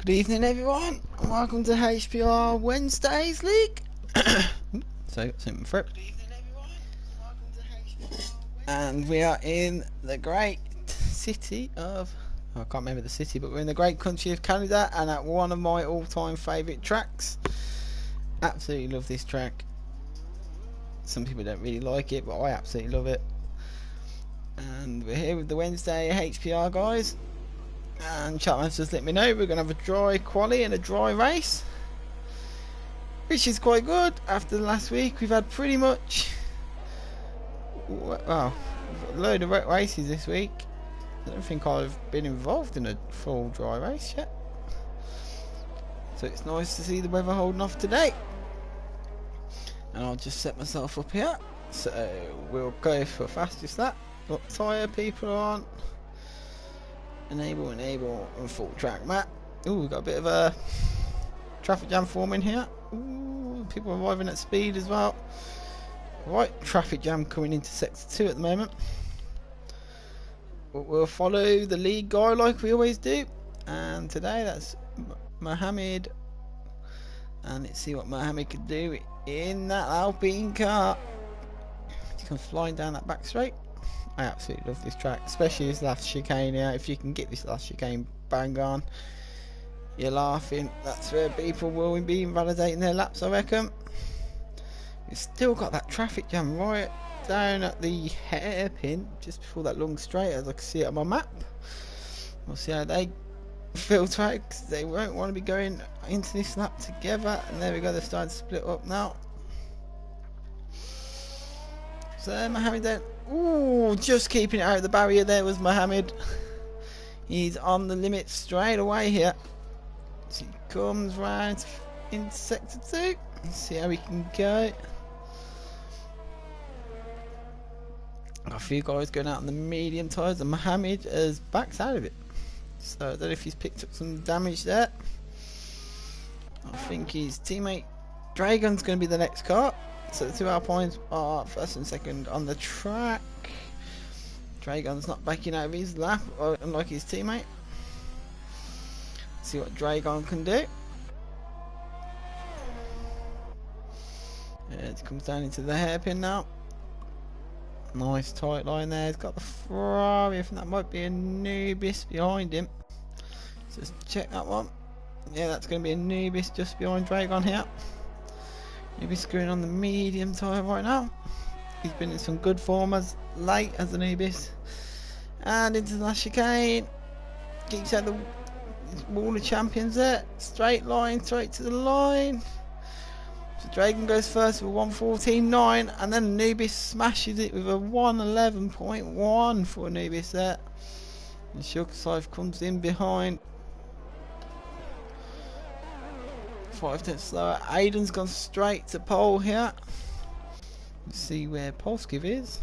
Good evening everyone, and welcome to HPR Wednesdays League. So, something for it. And we are in the great city of, I can't remember the city, but we're in the great country of Canada, and at one of my all-time favourite tracks. Absolutely love this track. Some people don't really like it, but I absolutely love it. And we're here with the Wednesday HPR guys. And Chatman's just let me know we're going to have a dry quali and a dry race, which is quite good. After last week we've had pretty much, well, a load of races this week. I don't think I've been involved in a full dry race yet, so it's nice to see the weather holding off today. And I'll just set myself up here, so we'll go for fastest lap. What tyre people are on. Enable, and full track map. Ooh, we've got a bit of a traffic jam forming here. Ooh, people arriving at speed as well. Right, traffic jam coming into sector 2 at the moment. But we'll follow the lead guy like we always do. And today that's Mohammed. And let's see what Mohammed can do in that Alpine car. He comes flying down that back straight. I absolutely love this track, especially this last chicane here. If you can get this last chicane bang on, you're laughing. That's where people will be invalidating their laps, I reckon. We've still got that traffic jam right down at the hairpin, just before that long straight, as I can see it on my map. We'll see how they filter out, because they won't want to be going into this lap together. And there we go, they're starting to split up now. So Mohammed then, ooh, just keeping it out of the barrier there was Mohammed. He's on the limit straight away here. So he comes round into sector 2. Let's see how we can go. Got a few guys going out on the medium tyres, and Mohammed has backed out of it. So I don't know if he's picked up some damage there. I think his teammate Dragon's going to be the next car. So the two Alpines are first and second on the track. Dragon's not backing out of his lap, unlike his teammate. See what Dragon can do. It comes down into the hairpin now. Nice tight line there. He's got the Ferrari. I think that might be a Nubis behind him. So let's check that one. Yeah, that's going to be a Nubis just behind Dragon here. He'll be screwing on the medium tyre right now. He's been in some good form as late as an Ibis. And into the last chicane. Geeks out the wall of champions there. Straight line, straight to the line. So Dragon goes first with 1:14.9, and then Anubis smashes it with a 1:11.1 for Anubis there. And Shulkasif comes in behind. 5 tenths slower. Aiden's gone straight to pole here. Let's see where Polskiv is.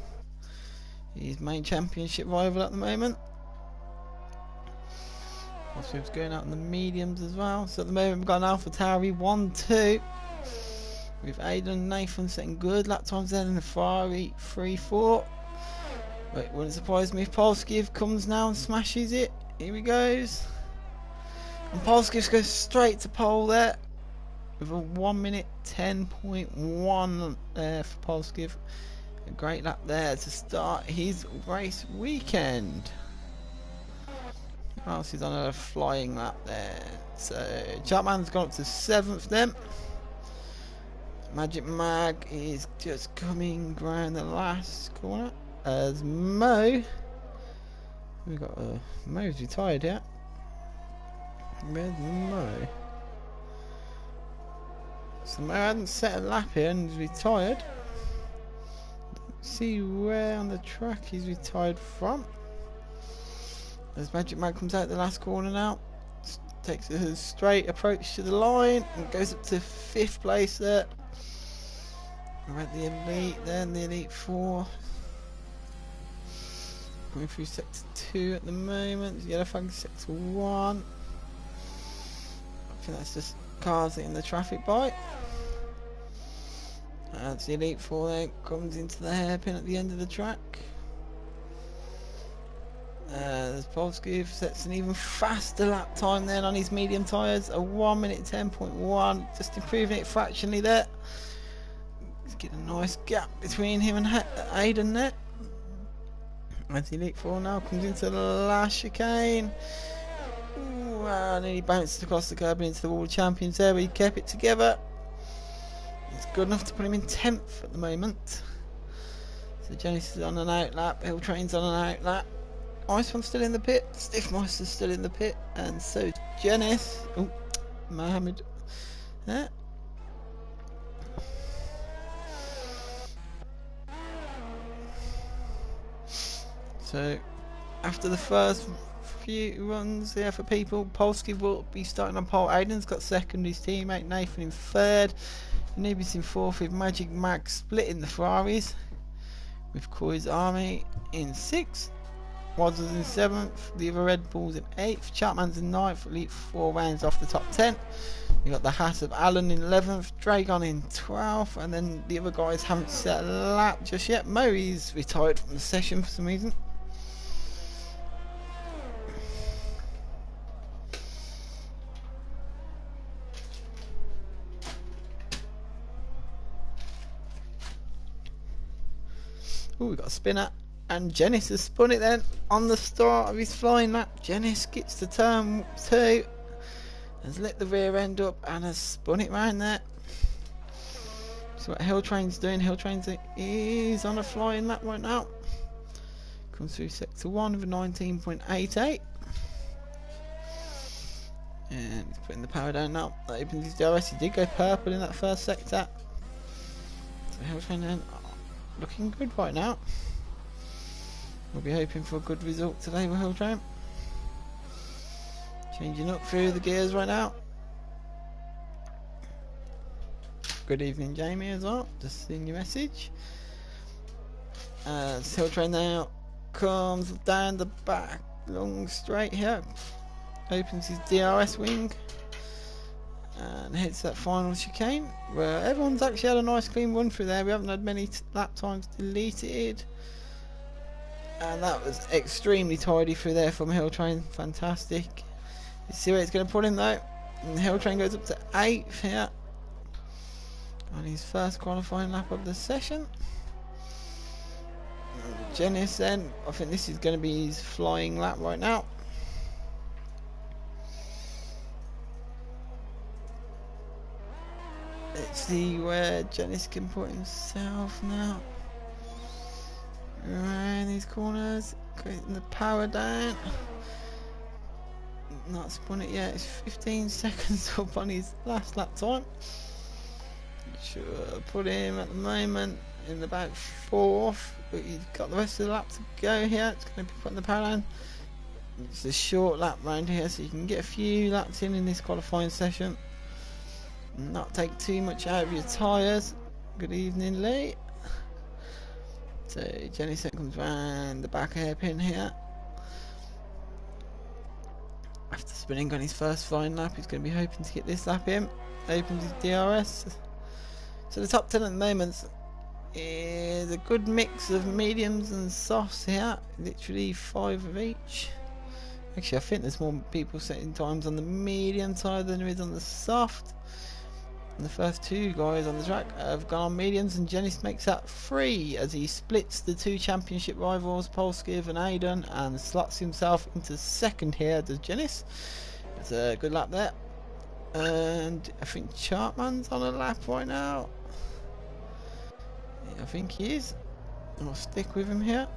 He's main championship rival at the moment. Polskiv's going out in the mediums as well. So at the moment we've got an AlphaTauri 1-2. With Aiden and Nathan setting good lap times there in the Ferrari 3-4. But it wouldn't surprise me if Polskiv comes now and smashes it. Here he goes. And Polskiv goes straight to pole there. With a 1:10.1 there for Polskiv. A great lap there to start his race weekend. Who else is on a flying lap there? So Chatman's gone up to 7th then. Magic Mag is just coming round the last corner as Mo. We got Mo's retired yet. Where's Mo? So Mo hadn't set a lap here and he's retired. Don't see where on the track he's retired from. As Magic Man comes out the last corner now, takes a straight approach to the line and goes up to 5th place there. We're at the Elite then, the Elite 4. Going through sector 2 at the moment. Yellow flag sector 1. I think that's just cars in the traffic by. That's the Elite 4 then, comes into the hairpin at the end of the track. As Polski sets an even faster lap time then on his medium tyres, a 1 minute 10.1, just improving it fractionally there. Let's get a nice gap between him and Aiden there. As Elite 4 now comes into the last chicane. Ooh, and then he bounced across the curb into the World Champions there, but he kept it together. It's good enough to put him in 10th at the moment. So Genesis is on an out lap, Hill Train's on an out lap. Iceone's still in the pit, Stiffmeister's still in the pit, and so is Janice. Oh, Mohammed. Yeah. So, after the first few runs there for people, Polski will be starting on pole. Aiden's got second, his teammate Nathan in third, Nibis in fourth, with Magic Mag splitting the Ferraris, with Coy's Army in sixth. Waddles in 7th, the other Red Bulls in 8th, Chapman's in 9th, Elite 4 rounds off the top 10. You got the Haas of Allen in 11th, Dragon in 12th, and then the other guys haven't set a lap just yet. Murray's retired from the session for some reason. Oh, we got a spinner. And Janice has spun it then on the start of his flying lap. Janice gets to turn 2, has lit the rear end up and has spun it round there. So what Hill Train's doing, Hill Train's is on a flying lap right now. Comes through sector 1 with a 19.88. And he's putting the power down now. That opens his DRS. He did go purple in that first sector. So Hill Train then looking good right now. We'll be hoping for a good result today with Hill Train. Changing up through the gears right now. Good evening, Jamie, as well. Just seeing your message. Hill Train now comes down the back, long straight here. Opens his DRS wing and hits that final chicane, where everyone's actually had a nice clean run through there. We haven't had many lap times deleted. And that was extremely tidy through there from Hill Train. Fantastic. Let's see where it's going to put him though. And Hill Train goes up to 8th here on his first qualifying lap of the session. Janice then, I think this is going to be his flying lap right now. Let's see where Janice can put himself now. Around these corners, getting the power down. Not spun it yet, it's 15 seconds up on his last lap time. Should put him at the moment in about 4th, but he's got the rest of the lap to go here. It's going to be putting the power down. It's a short lap round here, so you can get a few laps in this qualifying session. Not take too much out of your tyres. Good evening, Lee. So Jenny comes round the back hairpin here. After spinning on his first flying lap, he's going to be hoping to get this lap in. Opens his DRS. So the top 10 at the moment is a good mix of mediums and softs here. Literally 5 of each. Actually, I think there's more people setting times on the medium side than there is on the soft. And the first 2 guys on the track have gone on mediums, and Janice makes that 3 as he splits the 2 championship rivals, Polskiv and Aiden, and slots himself into 2nd here, does Janice. It's a good lap there. And I think Chartman's on a lap right now. Yeah, I think he is. I'll stick with him here.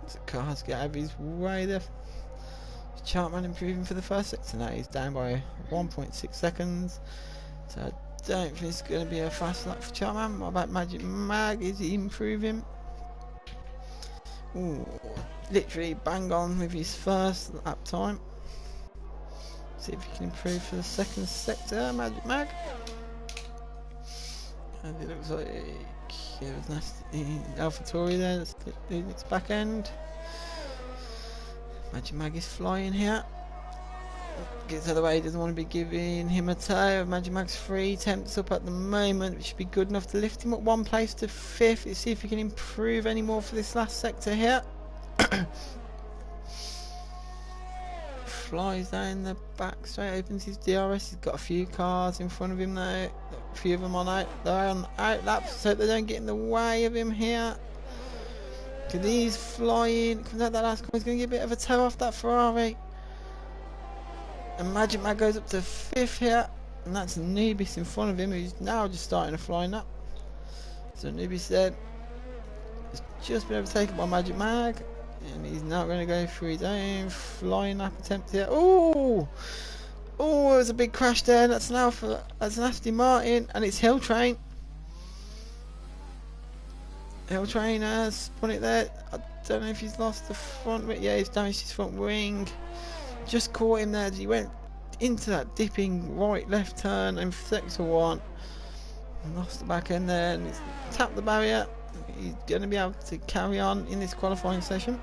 So cars get out of his way there. Chartman improving for the first sector now. He's down by 1.6 seconds. So I don't think it's going to be a fast lap for Chartman. What about Magic Mag? Is he improving? Ooh, literally bang on with his first lap time. See if he can improve for the 2nd sector, Magic Mag. And it looks like it was nasty. AlphaTauri there, that's doing its back end. Magic Mag is flying here. Gets out of the way, doesn't want to be giving him a toe. Magic Mag's 3 attempts up at the moment, which should be good enough to lift him up 1 place to 5th. Let's see if he can improve any more for this last sector here. Flies down the back straight, opens his DRS. He's got a few cars in front of him now. A few of them on they're on out laps, so they don't get in the way of him here. Because he's flying, comes out that last corner, he's going to get a bit of a toe off that Ferrari. And Magic Mag goes up to 5th here, and that's Nubis in front of him, who's now just starting to fly up. So Nubis then has just been overtaken by Magic Mag, and he's now going to go through his own flying lap attempt here. Oh, oh, there's a big crash there. That's an Aston Martin, and it's Hill Train. Hill Train has spun it there. I don't know if he's lost the front wing. Yeah, he's damaged his front wing. Just caught him there as he went into that dipping right left turn in sector 1 and lost the back end there, and he's tapped the barrier. He's going to be able to carry on in this qualifying session.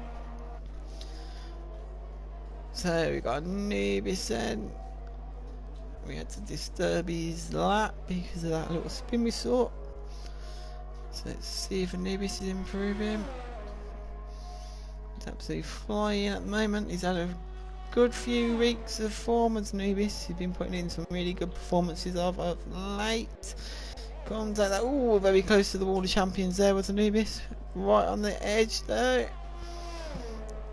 So we got Nubis then. We had to disturb his lap because of that little spin we saw. So let's see if Nubis is improving. He's absolutely flying at the moment. He's had a good few weeks of form as Nubis. He's been putting in some really good performances of late. Comes out that, ooh, very close to the wall of champions there with Nubis. Right on the edge though.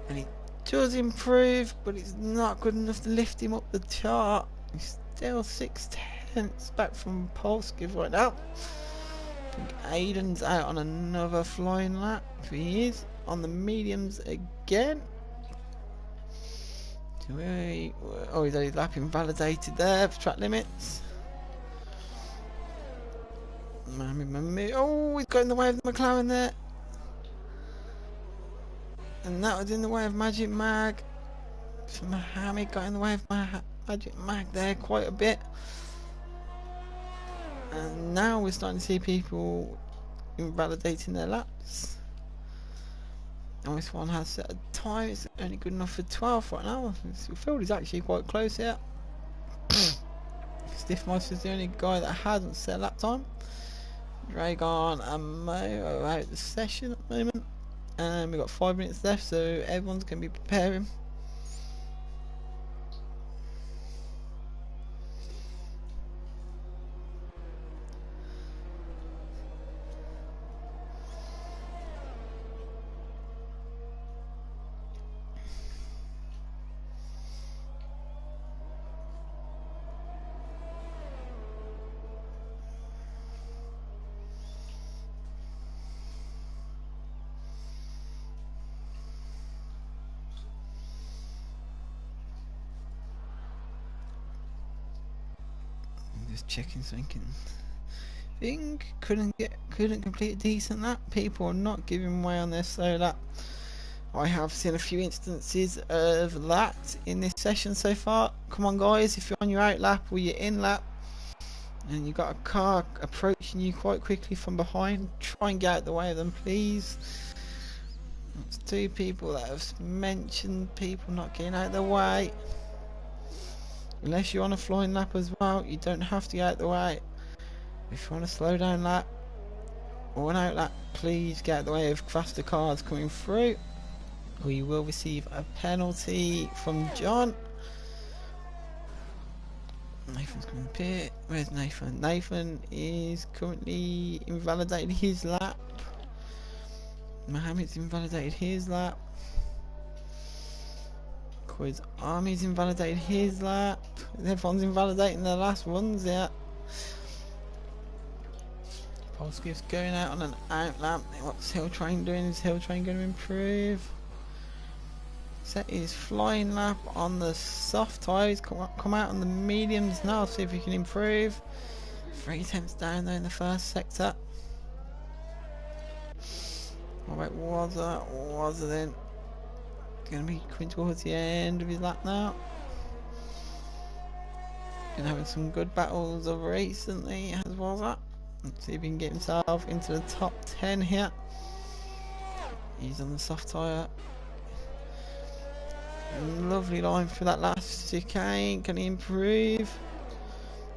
And he does improve, but it's not good enough to lift him up the chart. He's still 6/10 back from Polskiv right now. I think Aiden's out on another flying lap. He is on the mediums again. Oh, he's had his lap invalidated there for track limits. Oh, he's got in the way of the McLaren there. And that was in the way of Magic Mag. So Mohammed got in the way of Magic Mag there quite a bit. And now we're starting to see people invalidating their laps. And this one has set a time, it's only good enough for 12th right now. The field is actually quite close here. Stiffmeister's the only guy that hasn't set a lap time. Dragon and Mo are out the session at the moment. And we've got 5 minutes left, so everyone's going to be preparing. Checking something. Couldn't complete a decent lap. People are not giving way on their slow lap. I have seen a few instances of that in this session so far. Come on guys, if you're on your out lap or your in lap and you've got a car approaching you quite quickly from behind, try and get out the way of them please. It's 2 people that have mentioned people not getting out of the way. Unless you're on a flying lap as well, you don't have to get out the way. If you want a slow down lap or an out lap, please get out the way of faster cars coming through, or you will receive a penalty from John. Nathan's coming up here. Where's Nathan? Nathan is currently invalidated his lap. Mohammed's invalidated his lap. His Army's invalidated his lap. Everyone's invalidating their last runs yet. Polskiv's going out on an out lap. What's Hill Train doing? Is Hill Train going to improve? Set his flying lap on the soft tyres. Come out on the mediums now. See if he can improve. 3 attempts down there in the first sector. What about Wazza then? Going to be coming towards the end of his lap now. Been having some good battles of recently as well as that. Let's see if he can get himself into the top 10 here. He's on the soft tyre. Lovely line for that last chicane. Can he improve?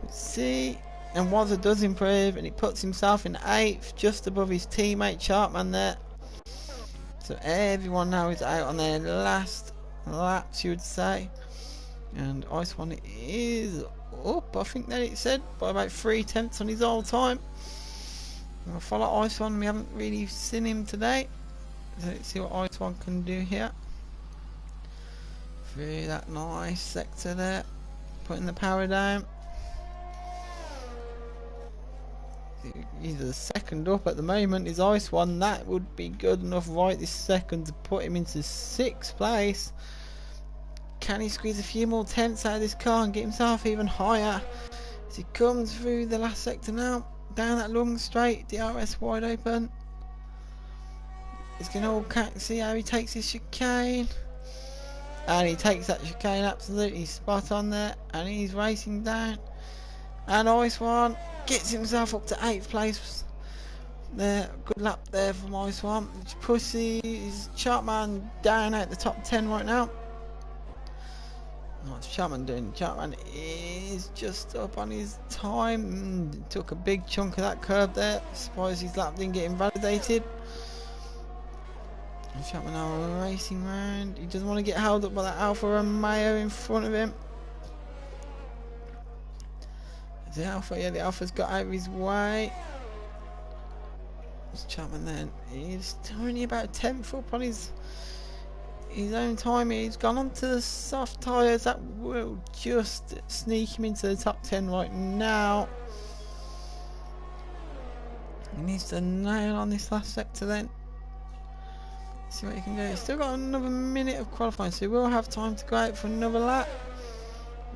Let's see. And Wazza does improve, and he puts himself in 8th, just above his teammate Chartman there. So everyone now is out on their last laps, you would say. And Ice One is up, I think that it said, by about 3/10 on his old time. I'll follow Ice One. We haven't really seen him today. So let's see what Ice One can do here. Through that nice sector there. Putting the power down. He's the second up at the moment, is Ice One. That would be good enough right this second to put him into 6th place. Can he squeeze a few more tenths out of this car and get himself even higher as he comes through the last sector now? Down that long straight, DRS wide open. He's going to see how he takes his chicane. And he takes that chicane absolutely spot on there. And he's racing down. And Ice One gets himself up to 8th place. There, good lap there from Ice One. Pussy's Chartman down out the top 10 right now. What's Chartman doing? Chartman is just up on his time. Took a big chunk of that curb there. Surprised his lap didn't get invalidated. Chartman now racing round. He doesn't want to get held up by that Alfa Romeo in front of him. The Alfa, yeah, the Alfa's got out of his way. It's Chartman then. He's only about 10th up on his own time. He's gone on to the soft tyres. That will just sneak him into the top 10 right now. He needs to nail on this last sector then. See what he can do. He's still got another minute of qualifying, so he will have time to go out for another lap.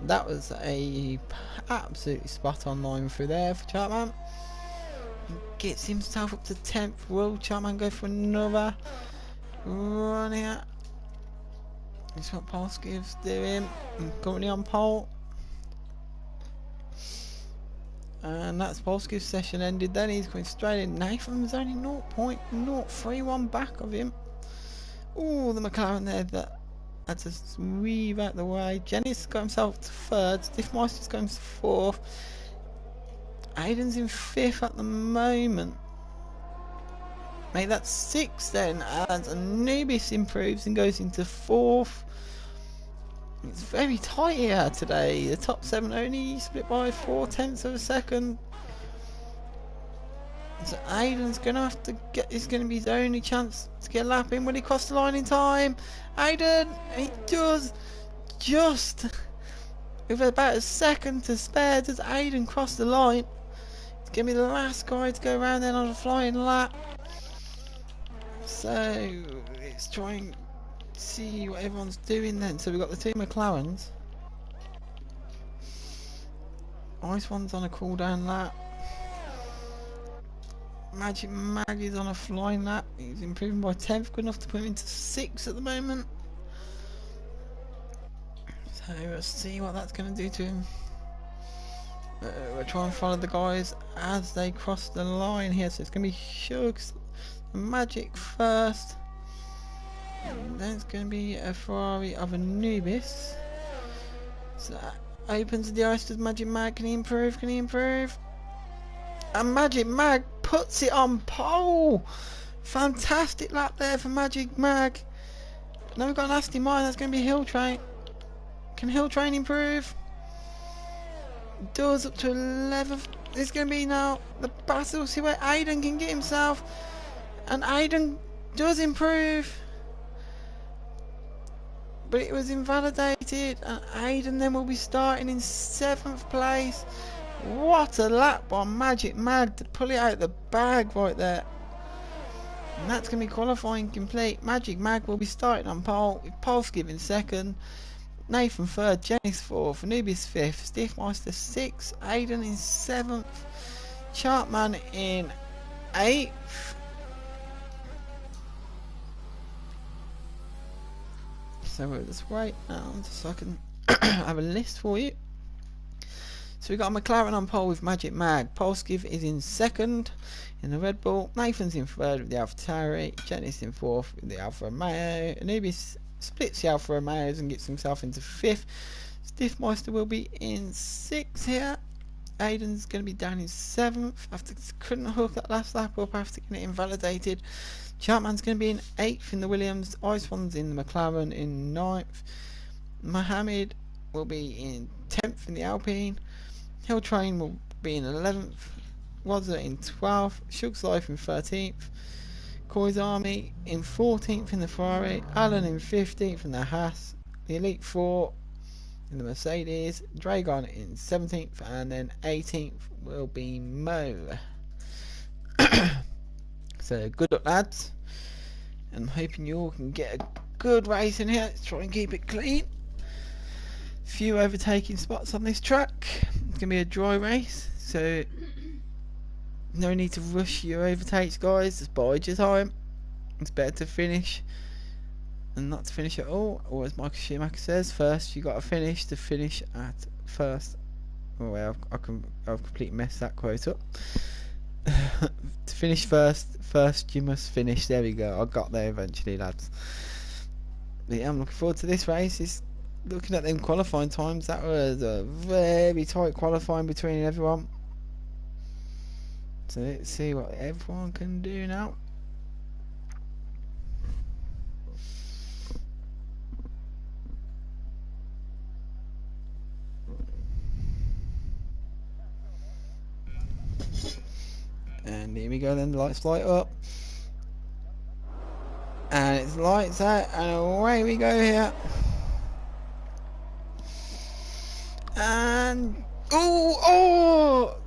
That was a absolutely spot on line through there for Chartman. He gets himself up to 10th. Will Chartman go for another run here? That's what Polski's doing. Currently on pole. And that's Polski's session ended then. He's going straight in. Nathan was only 0.031 back of him. Ooh, the McLaren there that had to weave out the way. Jenny's got himself to 3rd. Stiffmeister's going to 4th. Aiden's in 5th at the moment. Mate, that's 6 then. And Anubis improves and goes into 4th. It's very tight here today. The top 7 only split by 4/10 of a second. So Aiden's going to have to get, it's going to be his only chance to get a lap in. Will he cross the line in time? Aiden, he does, just with about a second to spare. Does Aiden cross the line? It's going to be the last guy to go around then on a flying lap. So let's try and see what everyone's doing then. So we've got the 2 McLarens. Ice One's on a cool down lap. Magic Mag is on a flying lap. He's improving by 10th, good enough to put him into 6th at the moment. So let's see what that's going to do to him. We'll try and follow the guys as they cross the line here. So it's going to be Shugs, Magic first. And then it's going to be a Ferrari of Anubis. So that opens the ice to Magic Mag. Can he improve? Can he improve? And Magic Mag puts it on pole. Fantastic lap there for Magic Mag. Now we've got an Aston Martin. That's going to be Hill Train. Can Hill Train improve? Doors up to 11th. There's going to be now the battle. See where Aiden can get himself. And Aiden does improve. But it was invalidated. And Aiden then will be starting in 7th place. What a lap by Magic Mag to pull it out of the bag right there. And that's going to be qualifying complete. Magic Mag will be starting on pole, with Polski in 2nd, Nathan 3rd, Jennings 4th, Anubis 5th, Stiffmeister 6th, Aiden in 7th, Chartman in 8th. So we'll just wait now so I can have a list for you. So we've got a McLaren on pole with Magic Mag. Polski is in 2nd in the Red Bull. Nathan's in 3rd with the AlphaTauri. Jennings in 4th with the Alfa Romeo. Anubis splits the Alfa Romeos and gets himself into 5th. Stiffmeister will be in 6th here. Aiden's going to be down in 7th. After couldn't hook that last lap up after getting it invalidated. Chartman's going to be in 8th in the Williams. Ice One's in the McLaren in 9th. Mohammed will be in 10th in the Alpine. Hill Train will be in 11th. Wazza in 12th. Shug's Life in 13th. Coy's Army in 14th in the Ferrari. Allen in 15th in the Haas. The Elite 4 in the Mercedes. Dragon in 17th, and then 18th will be Mo. So good luck, lads, and I'm hoping you all can get a good race in here. Let's try and keep it clean. Few overtaking spots on this track. It's gonna be a dry race, so no need to rush your overtakes, guys. Just bide your time. It's better to finish and not to finish at all, or as Michael Schumacher says, first you got to finish at first. Oh well, I've completely messed that quote up. To finish first you must finish. There we go, I got there eventually, lads. But yeah, I'm looking forward to this race. It's, looking at them qualifying times, that was a very tight qualifying between everyone. So let's see what everyone can do now. And here we go then, the lights light up. And it's lights out, and away we go here. And oh,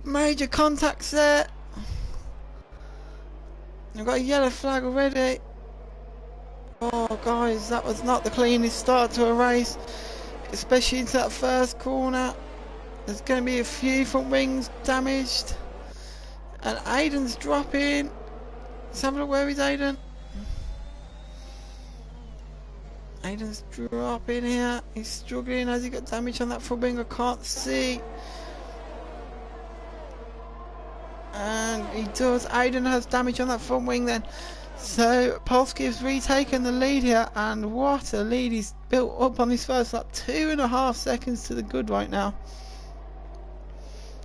major contacts there. I've got a yellow flag already. Oh guys, that was not the cleanest start to a race, especially into that first corner. There's going to be a few front wings damaged, and Aiden's dropping. Let's have a look, where is Aiden? Aiden's dropping here. He's struggling. Has he got damage on that front wing? I can't see. And he does. Aiden has damage on that front wing then. So Polski's retaken the lead here, and what a lead he's built up on his first lap. 2.5 seconds to the good right now.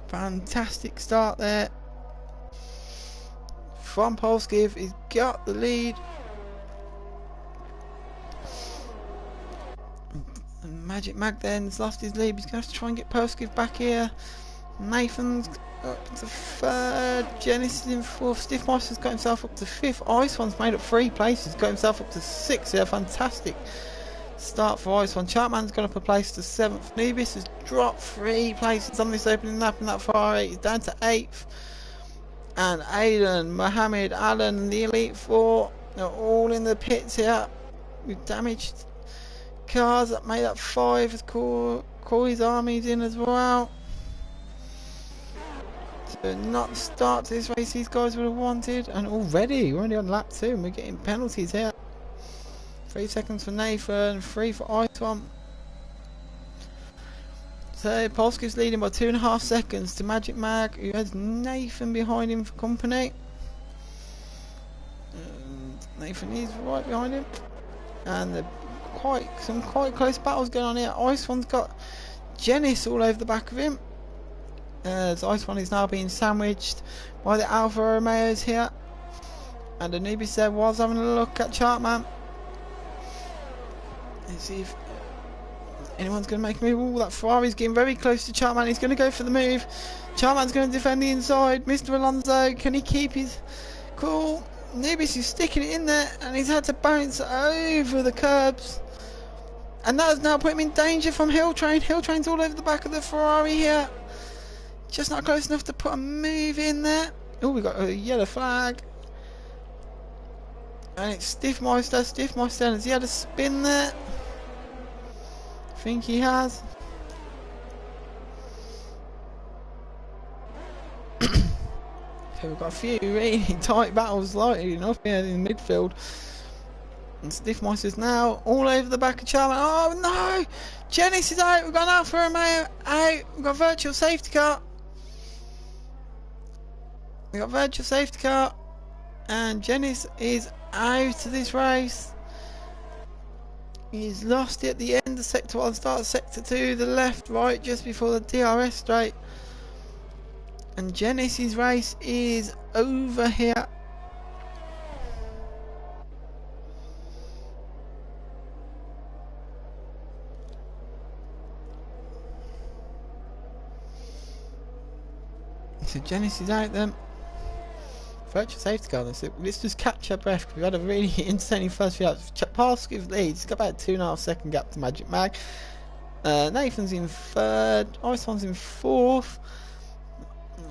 Fantastic start there from Polski. He's got the lead. Magic Mag then's lost his lead. He's going to have to try and get Polski back here. Nathan's up to 3rd. Genesis in 4th. Stiffmeister's got himself up to 5th. Ice One's made up 3 places. Got himself up to 6th here. Fantastic start for Ice One. Chartman's gone up a place to 7th. Nubis has dropped 3 places on this opening lap in that Ferrari. He's down to 8th. And Aiden, Mohammed, Allen, and the Elite 4 are all in the pits here. We've damaged cars that made up 5 as Corey's Army's in as well. So not the start to this race these guys would have wanted, and already we're only on lap 2 and we're getting penalties here. 3 seconds for Nathan, 3 for Ice One. So Polski's leading by 2.5 seconds to Magic Mag, who has Nathan behind him for company. Nathan is right behind him, and some quite close battles going on here. Ice One's got Janice all over the back of him. As Ice One is now being sandwiched by the Alfa Romeos here. And Anubis there was having a look at Chartman. Let's see if anyone's going to make a move. Oh, that Ferrari's getting very close to Chartman. He's going to go for the move. Chartman's going to defend the inside. Mr. Alonso, can he keep his cool? Anubis is sticking it in there, and he's had to bounce over the curbs. And that has now put him in danger from Hill Train. Hill Train's all over the back of the Ferrari here. Just not close enough to put a move in there. Oh, we got a yellow flag. And it's Stiffmeister. Stiffmeister, has he had a spin there? I think he has. Okay, we've got a few really tight battles, likely enough, here in the midfield. And Stiffmeister's now all over the back of Charman. Oh no! Janice is out. We've got an Alfa Romeo out. We've got a virtual safety car. We got a virtual safety car, and Janice is out of this race. He's lost it at the end of sector 1, start of sector 2, the left, right, just before the DRS straight. And Genesis' race is over here. So Genesis out then. Virtual safety car. Let's just catch our breath because we had a really entertaining first few laps. Pass gives leads. He's got about a 2.5 second gap to Magic Mag. Nathan's in third. Iceone's in fourth.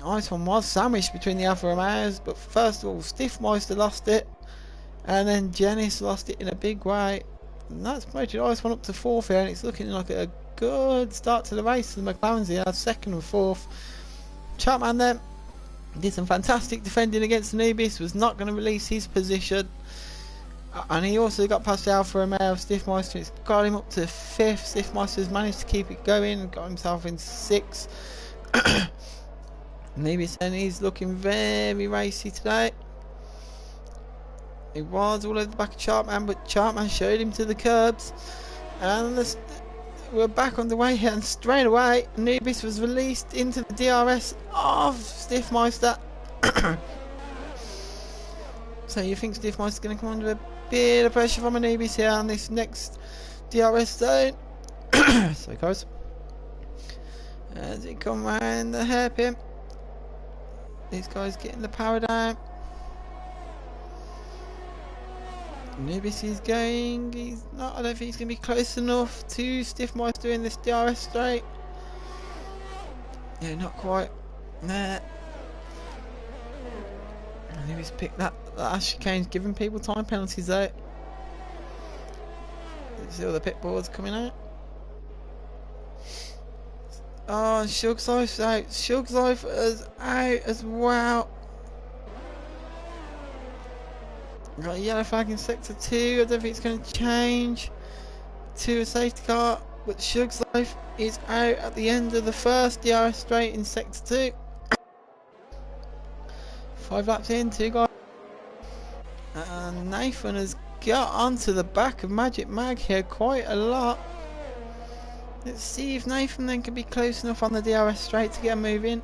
Icon was sandwiched between the Alfa Romeos, but first of all, Stiffmeister lost it, and then Genis lost it in a big way. And that's promoted Icon up to fourth here, and it's looking like a good start to the race. The McLarens here, second and fourth. Chartman then did some fantastic defending against Nubis, was not going to release his position, and he also got past the Alfa Romeo of Stiffmeister. It's got him up to fifth. Stiffmeister's managed to keep it going and got himself in sixth. Nubis then he's looking very racy today. He was all over the back of Chartman, but Chartman showed him to the curbs, and we're back on the way here, and straight away Nubis was released into the DRS of Stiffmeister. So you think Stiffmeister's going to come under a bit of pressure from Nubis here on this next DRS zone. So it goes as he come round the hairpin. These guys getting the power down. Nubis is going, he's not, I don't think he's going to be close enough to Stiffmeister in this DRS straight. Yeah, not quite. Nah. Nubis picked that last chicane's giving people time penalties out. See all the pit boards coming out. Oh, Shug's Life's out. Shug's Life is out as well. Got a yellow flag in sector 2. I don't think it's going to change to a safety car, but Shug's Life is out at the end of the first DRS straight in sector 2. 5 laps in, 2 guys. And Nathan has got onto the back of Magic Mag here quite a lot. Let's see if Nathan then can be close enough on the DRS straight to get a move in.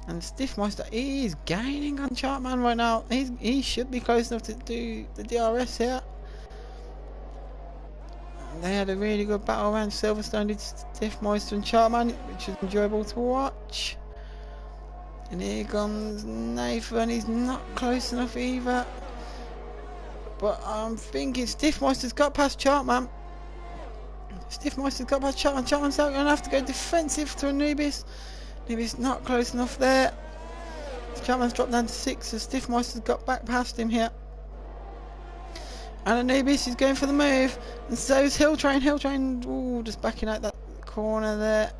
And Stiffmeister is gaining on Chartman right now. He should be close enough to do the DRS here. And they had a really good battle around Silverstone, did Stiffmeister and Chartman, which was enjoyable to watch. And here comes Nathan. He's not close enough either. But I'm thinking Stiffmeister's got past Chartman. Stiffmeister's got past Chartman. Chartman's out, going to have to go defensive to Anubis. Anubis not close enough there. Chartman's dropped down to 6, so Stiffmeister's got back past him here. And Anubis is going for the move. And so is Hilltrain. Hilltrain, ooh, just backing out that corner there.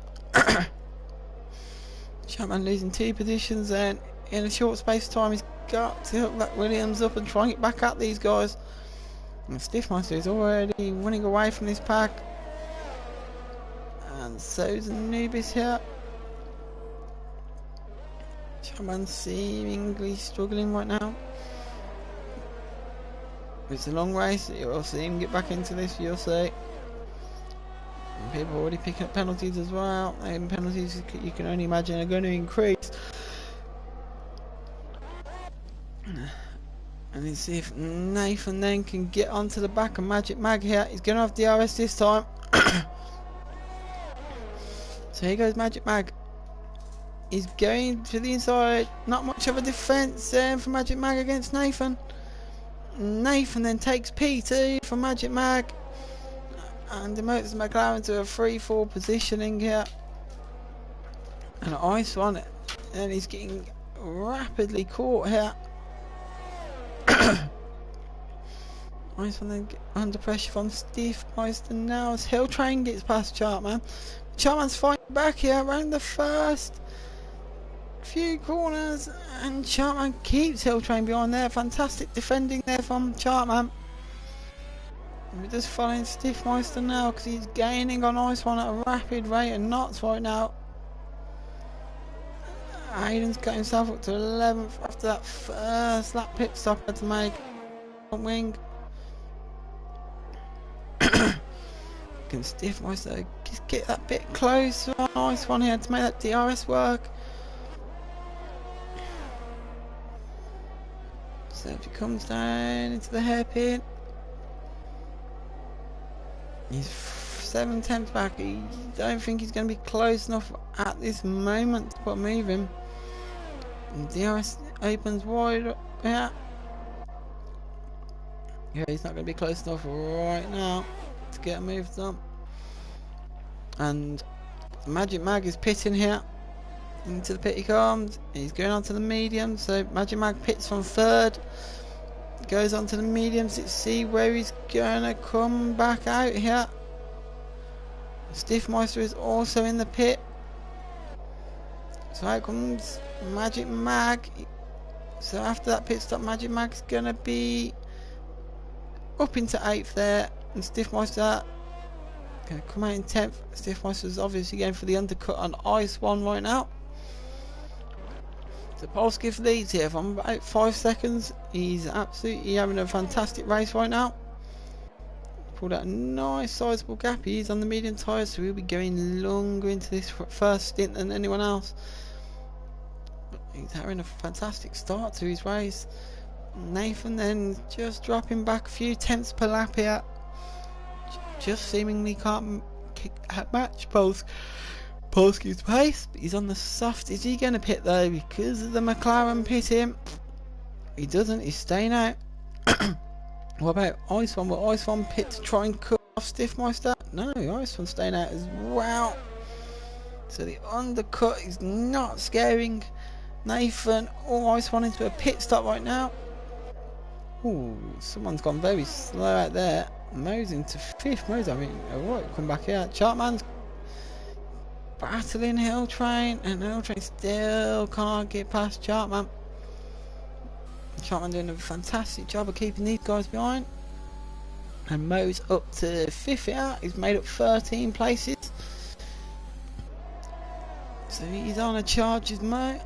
Chartman losing 2 positions, and in a short space of time he's got to hook that Williams up and try and get back at these guys. And Stiffmeister is already running away from this pack. And so's Anubis here. Chartman seemingly struggling right now. It's a long race, you'll see him get back into this, you'll see. And people are already picking up penalties as well, and penalties you can only imagine are going to increase. And let's see if Nathan then can get onto the back of Magic Mag here. He's going to have DRS this time. So here goes Magic Mag. He's going to the inside. Not much of a defence there for Magic Mag against Nathan. Nathan then takes P2 from Magic Mag and demotes McLaren to a 3-4 positioning here. And Ice One, and he's getting rapidly caught here. Ice One then under pressure from Stiffmeister now as Hilltrain gets past Chartman. Chartman's fighting back here around the first few corners, and Chartman keeps Hilltrain behind there. Fantastic defending there from Chartman. We're just following Stiffmeister now because he's gaining on Ice One at a rapid rate of knots right now. Aiden's got himself up to 11th after that first lap pit stop had to make on wing. Can Stiff Meister just get that bit closer? Nice one here to make that DRS work. So if he comes down into the hairpin, he's 7/10 back. I don't think he's going to be close enough at this moment to put move him. And DRS opens wide. Yeah, he's not going to be close enough right now to get a move done. And Magic Mag is pitting here. Into the pit he comes. He's going on to the medium. So Magic Mag pits from third. Goes on to the mediums. Let's see where he's going to come back out here. Stiff Meister is also in the pit. So out comes Magic Mag. So after that pit stop, Magic Mag's going to be up into 8th there. And Stiff Meister going to come out in 10th. Stiff Meister's obviously going for the undercut on Ice One right now. So Polskiv leads here from about 5 seconds. He's absolutely having a fantastic race right now. Pulled out a nice sizable gap. He's on the medium tyres, so he'll be going longer into this first stint than anyone else. But he's having a fantastic start to his race. Nathan then just dropping back a few tenths per lap here. Just seemingly can't match Polski's pace, but he's on the soft. Is he going to pit though? Because of the McLaren pit him. He doesn't, he's staying out. What about Ice One? Will Ice One pit to try and cut off Stiff Meister? No, Ice One's staying out as well. So the undercut is not scaring Nathan or Ice One into a pit stop right now. Ooh, someone's gone very slow out there. Mo's into 5th. Mo's having a right come back here. Chartman's battling Hill Train, and Hill Train still can't get past Chartman. Chartman doing a fantastic job of keeping these guys behind. And Mo's up to 5th here. He's made up 13 places. So he's on a charge as Mo.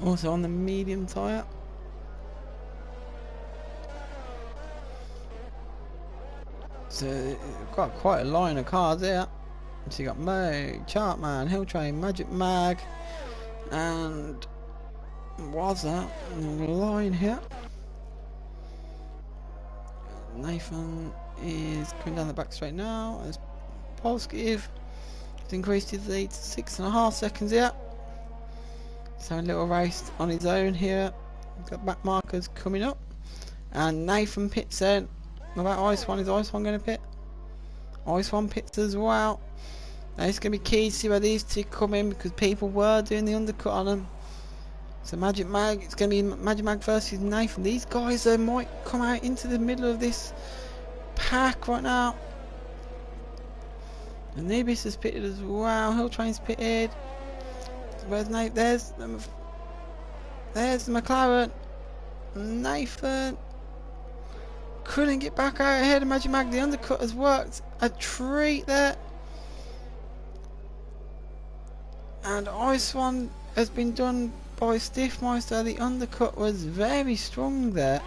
Also on the medium tyre. So we've got quite a line of cars here. So you got Mo, Chartman, Hill Train, Magic Mag, and what's that line here? Nathan is coming down the back straight now as Polskiv has increased his lead to 6.5 seconds here. So a little race on his own here. He's got back markers coming up, and Nathan pits in. What about Ice One? Is Ice One going to pit? Ice One pits as well. Now it's going to be key to see where these two come in, because people were doing the undercut on them. So Magic Mag, it's going to be Magic Mag versus Nathan. These guys might come out into the middle of this pack right now. Anubis has pitted as well. Hill Train's pitted. Where's Nathan? There's the McLaren. Nathan couldn't get back out ahead of Magic Mag. The undercut has worked a treat there. And Ice One has been done by Stiff Meister. The undercut was very strong there.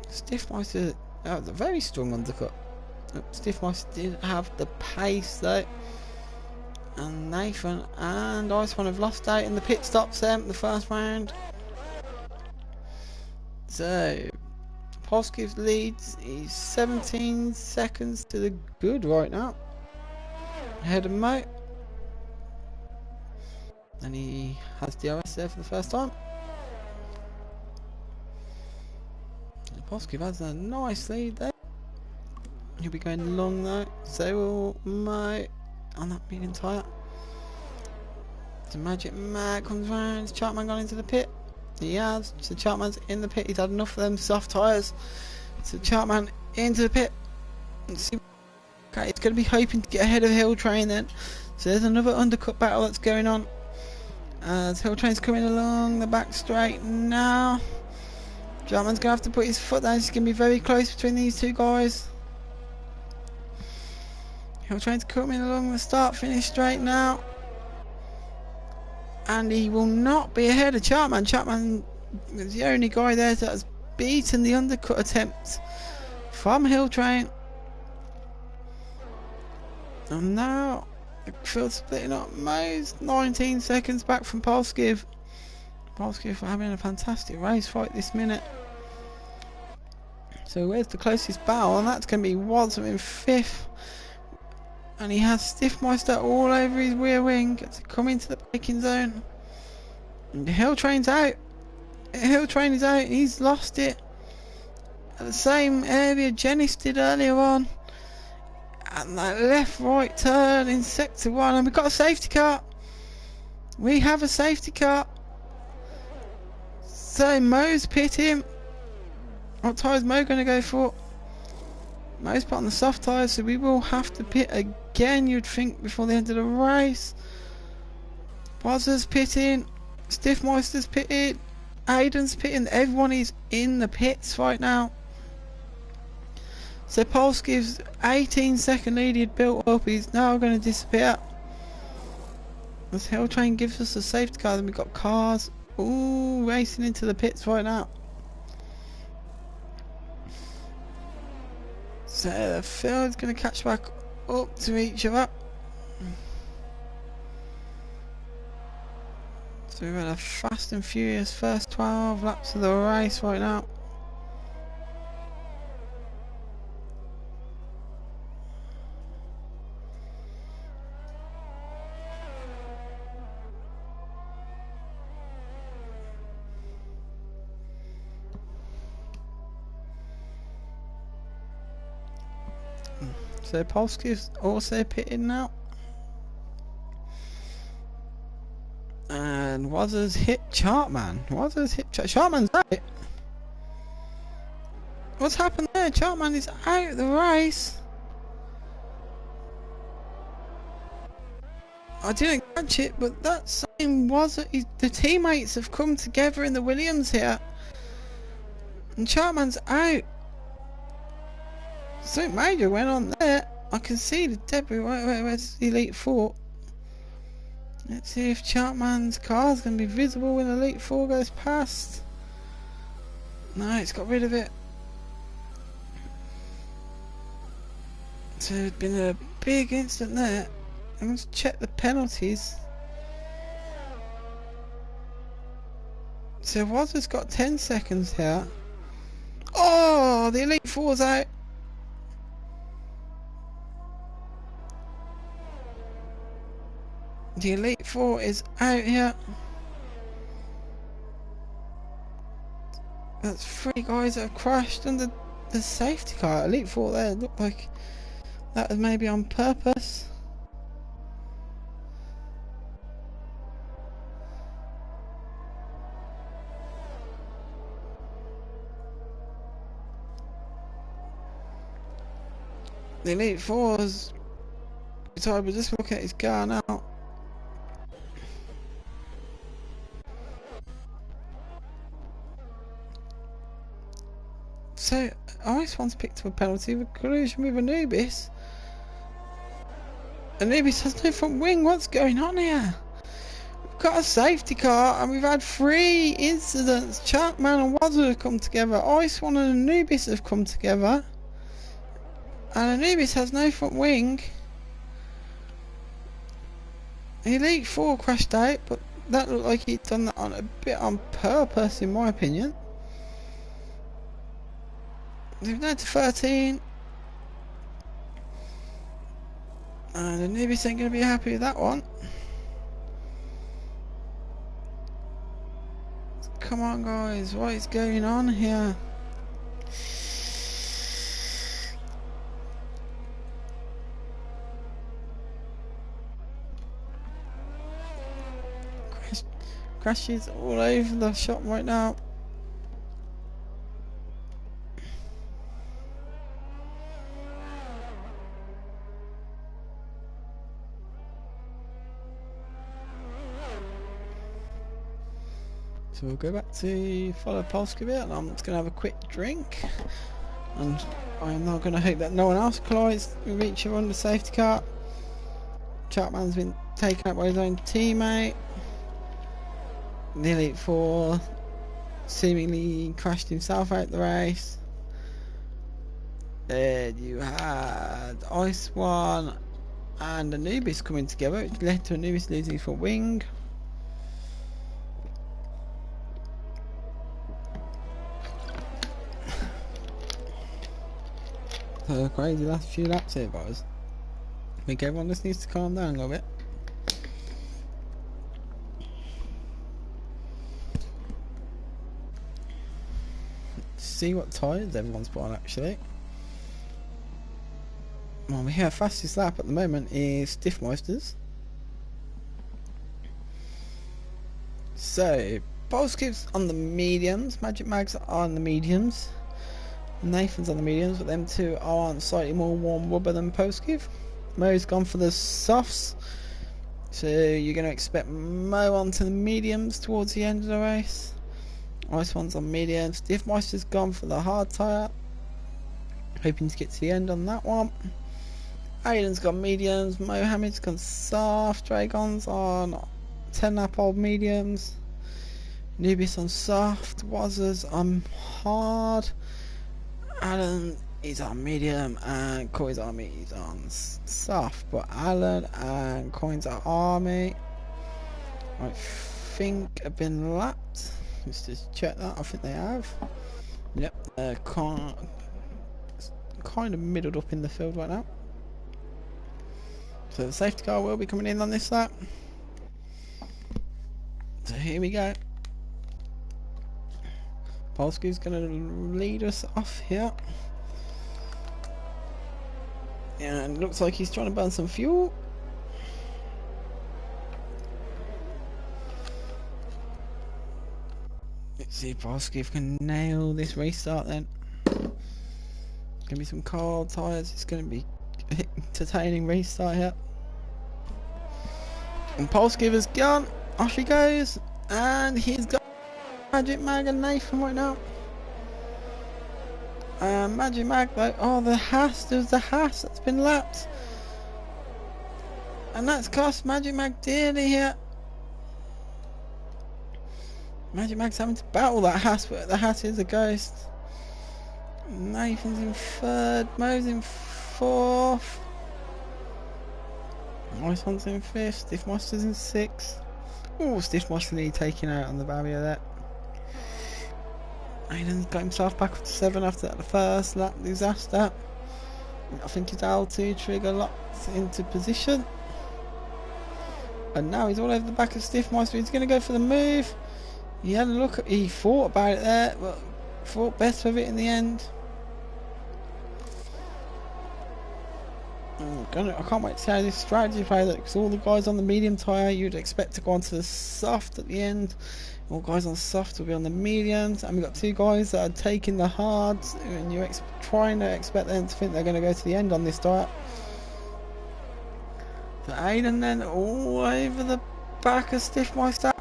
Stiff Meister, that was a very strong undercut. Stiff Meister did have the pace though. And Nathan and Ice One have lost out in the pit stops there in the first round. So Polskiv leads. He's 17 seconds to the good right now. Ahead of Mo. And he has DRS there for the first time. Polskiv has a nice lead there. He'll be going long though. So will Mo on that medium tyre. So Magic Mag comes round. Has Chartman gone into the pit? He has. So Chartman's in the pit. He's had enough of them soft tyres. So Chartman into the pit. Let's see. Okay, it's going to be hoping to get ahead of Hill Train then. So there's another undercut battle that's going on. As Hill Train's coming along the back straight now. Chartman's going to have to put his foot down. It's going to be very close between these two guys. Hill Train's coming along the start finish straight now. And he will not be ahead of Chartman. Chartman is the only guy there that has beaten the undercut attempt from Hill Train. And now the field's splitting up. Mo's 19 seconds back from Polskiv. Polskiv having a fantastic race fight this minute. So where's the closest battle? And that's going to be Wadzer in 5th. And he has Stiffmeister all over his rear wing to come into the braking zone. And the Hill Train's out. The Hill Train is out. He's lost it. At the same area Janice did earlier on. And that left-right turn in sector 1. And we've got a safety car. We have a safety car. So Mo's pitting. What tyre's Mo going to go for? Mo's put on the soft tyres, so we will have to pit again, you'd think, before the end of the race. Wazzer's pitting. Stiffmeister's pitting. Aiden's pitting. Everyone is in the pits right now. So Polskiv's 18-second lead he'd built up. He's now going to disappear. As Hill Train gives us a safety car, then we've got cars all racing into the pits right now. So the field's going to catch back up to each other. So we've had a fast and furious first 12 laps of the race right now. So Polski's also pitting now. And Wazzer's hit Chartman. Wazzer's hit Chartman's out. What's happened there? Chartman is out of the race. I didn't catch it, but that same Wazzer, the teammates have come together in the Williams here. And Chartman's out. Something major went on there. I can see the debris. Where's the Elite 4? Let's see if Chartman's car is going to be visible when Elite 4 goes past. No, it's got rid of it. So there's been a big incident there. I'm going to check the penalties. So Wazzer's got 10 seconds here. Oh, the Elite 4's out. The Elite 4 is out here. That's 3 guys that have crashed under the safety car. Elite 4 there looked like that was maybe on purpose. The Elite 4's retired, but just look at his car now. So, Ice One's picked up a penalty for collision with Anubis. Anubis has no front wing. What's going on here? We've got a safety car and we've had 3 incidents. Chartman and Wazzer have come together. Ice One and Anubis have come together. And Anubis has no front wing. Elite 4 crashed out, but that looked like he'd done that on a bit on purpose, in my opinion. We've down to 13. And Anubis ain't going to be happy with that one. Come on guys, what is going on here? Crashes all over the shop right now. So we'll go back to follow Polska bit, and I'm just going to have a quick drink. And I'm not going to hope that no one else collides with each other on the safety car. Chartman's been taken out by his own teammate. The Elite 4 seemingly crashed himself out the race. Then you had Ice One and Anubis coming together, which led to Anubis losing for wing. So crazy last few laps here, guys. I think everyone just needs to calm down a little bit. See what tyres everyone's put on actually. Well, we have fastest lap at the moment is Stiffmeister's. So Polskiv's on the mediums, Magic Mag's on the mediums, Nathan's on the mediums, but them two are on slightly more warm rubber than Polskiv. Mo's gone for the softs, so you're going to expect Mo onto the mediums towards the end of the race. Ice One's on mediums. Stiffmeister's gone for the hard tyre, hoping to get to the end on that one. Aiden's got mediums. Mohammed's gone soft. Dragon's on 10 lap old mediums. Nubis on soft. Wazzers on hard. Alan is on medium, and Corey's army is on soft. But Alan and Coins are army. I think have been lapped. Let's just check that. I think they have. Yep. Kind of middled up in the field right now. So the safety car will be coming in on this lap. So here we go. Polski's going to lead us off here. And looks like he's trying to burn some fuel. Let's see if Polski can nail this restart then. Going to be some cold tyres. It's going to be entertaining restart here. And Polski has gone. Off he goes. And he's got Magic Mag and Nathan right now. Magic Mag though. Oh, the Haas. There's the Haas that's been lapped. And that's cost Magic Mag dearly here. Magic Mag's having to battle that Haas, but the Haas is a ghost. Nathan's in third. Mo's in fourth. Nice One's in fifth. Stiffmeister's in sixth. Oh, Stiffmeister nearly taken out on the barrier there. Aiden's got himself back up to 7 after that, the first lap disaster. I think his L2 trigger locked into position. And now he's all over the back of Stiffmeister. He's going to go for the move. He had a look. He thought about it there, but thought best of it in the end. I can't wait to see how this strategy plays out, because all the guys on the medium tyre you'd expect to go onto the soft at the end. All guys on soft will be on the mediums, and we've got two guys that are taking the hards, and you're trying to expect them to think they're going to go to the end on this tyre. So Aiden then all over the back of Stiffmeister.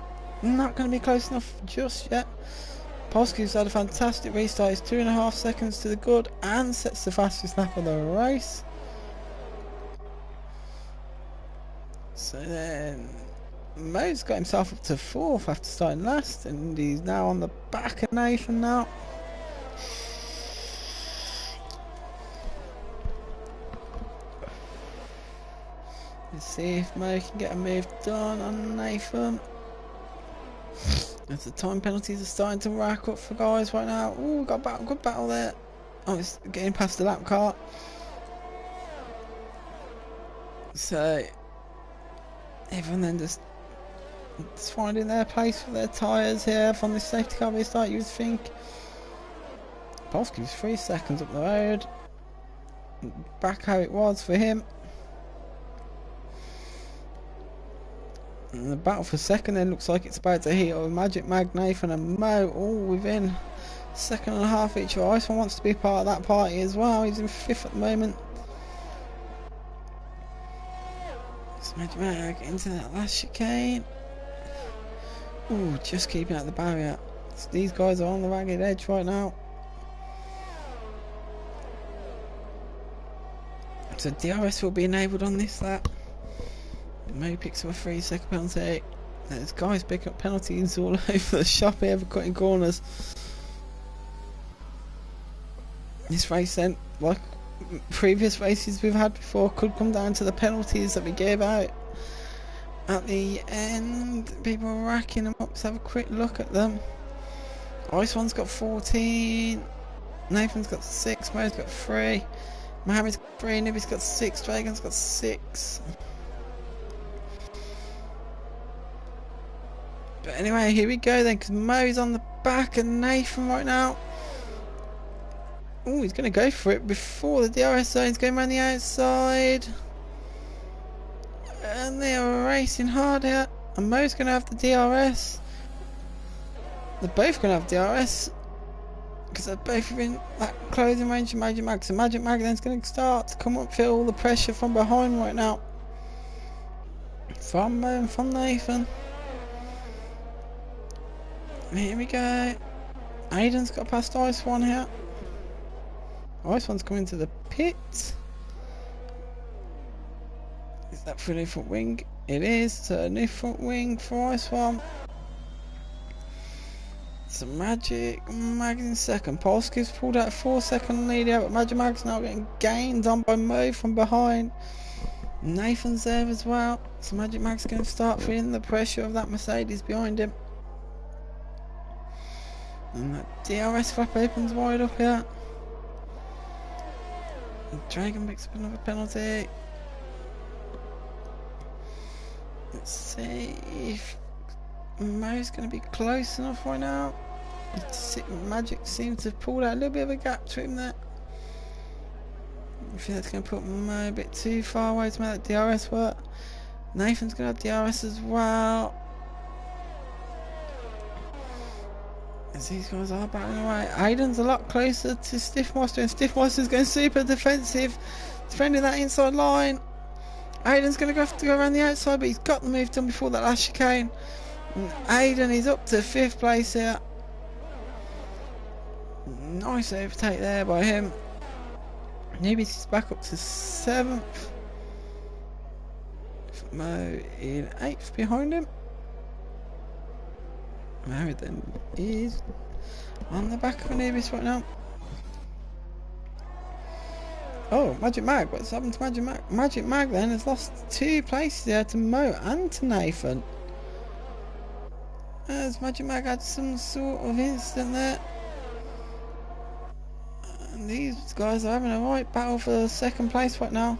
Not going to be close enough just yet. Polski's had a fantastic restart. He's 2.5 seconds to the good and sets the fastest lap of the race. So then Mo's got himself up to 4th after starting last, and he's now on the back of Nathan now. Let's see if Mo can get a move done on Nathan. As the time penalties are starting to rack up for guys right now. Ooh, got a battle, good battle there. Oh, it's getting past the lap car. So everyone then just finding their place for their tyres here from this safety car restart, you would think. Polski's 3 seconds up the road. Back how it was for him. And the battle for second then looks like it's about to heat up with Magic Mag, Nathan and Mo all within 1.5 seconds each. Ice One wants to be part of that party as well. He's in 5th at the moment. It's Magic Mag into that last chicane. Ooh, just keeping out the barrier. So these guys are on the ragged edge right now. So DRS will be enabled on this lap. Mo picks up a 3-second penalty. There's guys picking up penalties all over the shop here for cutting corners. This race then, like previous races we've had before could come down to the penalties that we gave out at the end. People are racking them up. Let's have a quick look at them. Ice One's got 14. Nathan's got 6. Mo's got 3. Mohammed's got 3. Nibby's got 6. Dragon's got 6. But anyway, here we go then, because Mo's on the back of Nathan right now. Oh, he's going to go for it before the DRS zone's going around the outside. And they are racing hard here. And Mo's going to have the DRS. They're both going to have DRS. Because they're both within that closing range of Magic Mag. So Magic Mag then's going to start to come up, feel all the pressure from behind right now. From Mo and from Nathan. Here we go. Aiden's got past Ice One here. Ice One's coming to the pit. Is that for a new front wing? It is. So a new front wing for Ice One. So Magic Mag in second. Polski's pulled out a 4-second lead here, but Magic Mag's now getting gained on by Mo from behind. Nathan's there as well. So Magic Mag's going to start feeling the pressure of that Mercedes behind him. And that DRS flap opens wide up here. And Dragon picks up another penalty. Let's see if Mo's going to be close enough right now. Magic seems to have pulled out a little bit of a gap to him there. I think that's going to put Mo a bit too far away to make that DRS work. Nathan's going to have DRS as well. As these guys are battling away. Aiden's a lot closer to Stiffmaster, and Stiffmaster's going super defensive, defending that inside line. Aiden's going to have to go around the outside, but he's got the move done before that last chicane. And Aiden is up to 5th place here. Nice overtake there by him. Nibis is back up to 7th. Mo in 8th behind him. Married then is on the back of Anubis right now. Oh, Magic Mag, what's happened to Magic Mag? Magic Mag then has lost 2 places there to Mo and to Nathan. As Magic Mag had some sort of incident there. And these guys are having a right battle for 2nd place right now.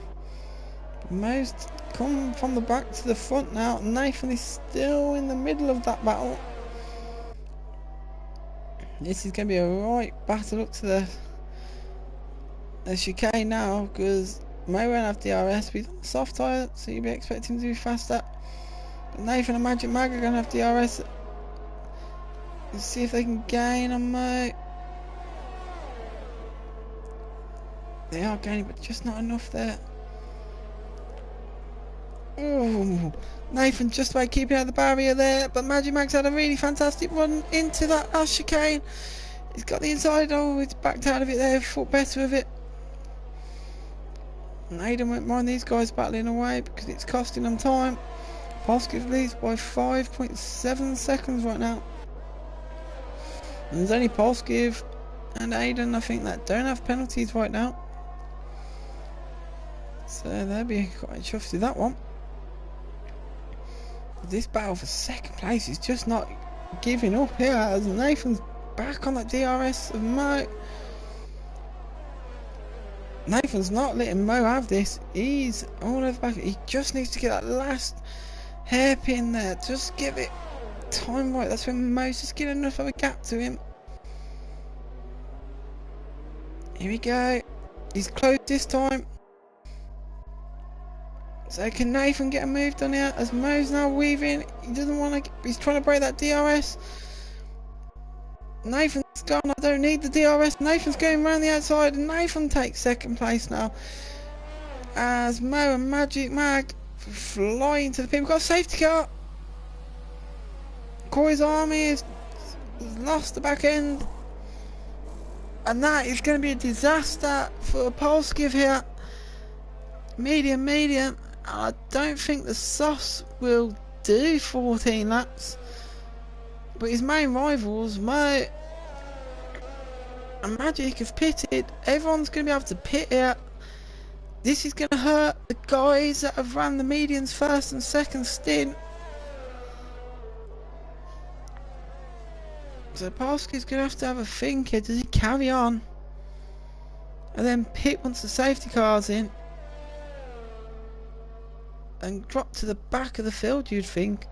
Mo's come from the back to the front now. Nathan is still in the middle of that battle. This is going to be a right battle up to the chicane now, because Mo won't have DRS, but he's on the soft tyre, so you'll be expecting him to be faster. But Nathan and Magic Mag are going to have DRS. Let's see if they can gain on Mo. They are gaining, but just not enough there. Ooh, Nathan just about keeping out the barrier there, but Magic Mag's had a really fantastic run into that last chicane. He's got the inside, oh, he's backed out of it there, fought better with it. And Aiden won't mind these guys battling away because it's costing them time. Polskiv leads by 5.7 seconds right now. And there's only Polskiv and Aiden, I think, that don't have penalties right now. So they'll be quite chuffed with that one. This battle for 2nd place is just not giving up here, as Nathan's back on that DRS of Mo. Nathan's not letting Mo have this. He's all over back. He just needs to get that last hairpin there. Just give it time right. That's when Mo's just getting enough of a gap to him. Here we go. He's close this time. So can Nathan get a move done here as Mo's now weaving? He doesn't want to. He's trying to break that DRS. Nathan's gone. I don't need the DRS. Nathan's going around the outside, and Nathan takes 2nd place now. As Mo and Magic Mag fly into the pit. We've got a safety car. Corey's army has lost the back end, and that is going to be a disaster for Polskiv here. Medium. I don't think the Sus will do 14 laps, but his main rivals, Mo and Magic, have pitted. Everyone's going to be able to pit here. This is going to hurt the guys that have run the medians first and second stint. So Polski's going to have a think here. Does he carry on? And then pit once the safety car's in. And drop to the back of the field, you'd think.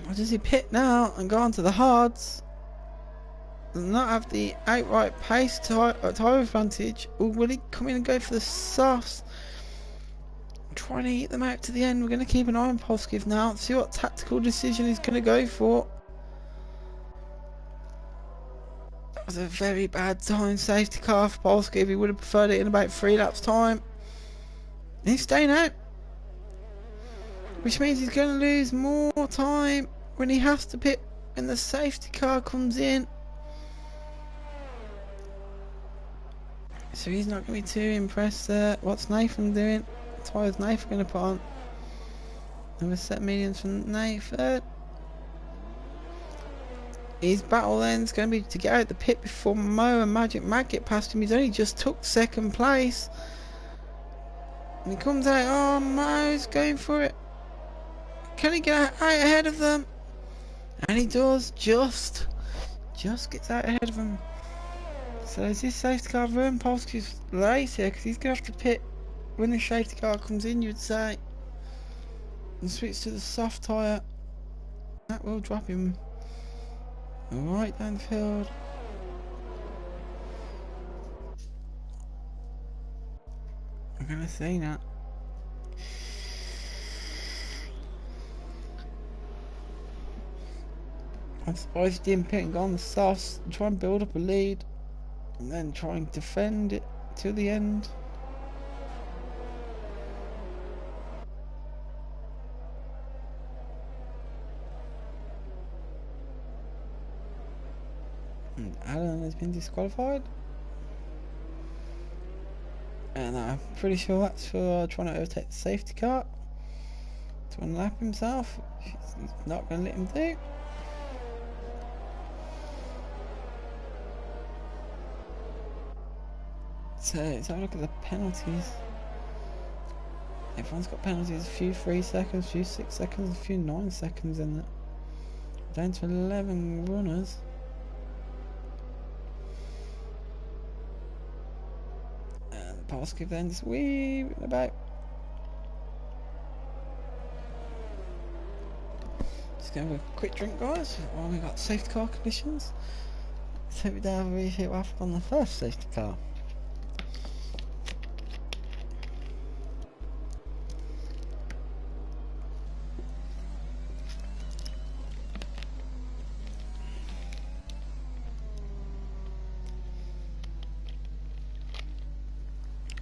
Or does he pit now and go on to the hards? And not have the outright pace tyre advantage? Or will he come in and go for the softs? Trying to eat them out to the end. We're going to keep an eye on Polski now. See what tactical decision he's going to go for. That was a very bad time safety car for Polski. If he would have preferred it in about 3 laps time. And he's staying out. Which means he's going to lose more time when he has to pit when the safety car comes in. So he's not going to be too impressed there. What's Nathan doing? What tyres Nathan going to put on? Another set mediums from Nathan. His battle then is going to be to get out the pit before Mo and Magic Mag get past him. He's only just took second place. And he comes out. Oh, Mo's going for it. Can he get out ahead of them? And he does. Just gets out ahead of them. So is this safety car ruined Polski's race here? Because he's going to have to pit when the safety car comes in, you'd say. And switch to the soft tyre. That will drop him right down the field. I'm going to say that. I'm surprised he didn't pit and go on the softs and try and build up a lead and then try and defend it till the end. And Alan has been disqualified. And I'm pretty sure that's for trying to overtake the safety car to unlap himself. He's not going to let him do. So let's have a look at the penalties. Everyone's got penalties, a few 3 seconds, a few 6 seconds, a few 9 seconds in it. Down to 11 runners. And the Polski then just weaving about. Just going to have a quick drink, guys, while we got safety car conditions. Let's hope we don't have a reheat what happened on the first safety car.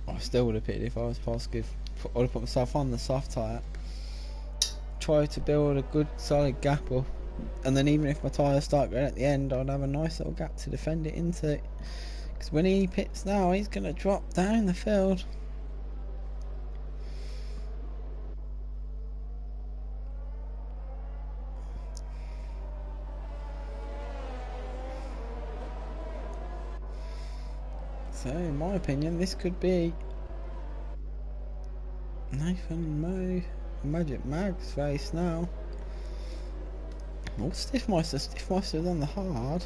I still would have pitted if I was Polski. I would have put myself on the soft tyre. Try to build a good solid gap up. And then even if my tyres start going at the end, I'd have a nice little gap to defend it into. Because when he pits now, he's going to drop down the field. So, in my opinion, this could be Nathan, Mo, Magic Mag's race now. Oh, Stiffmeister's on the hard.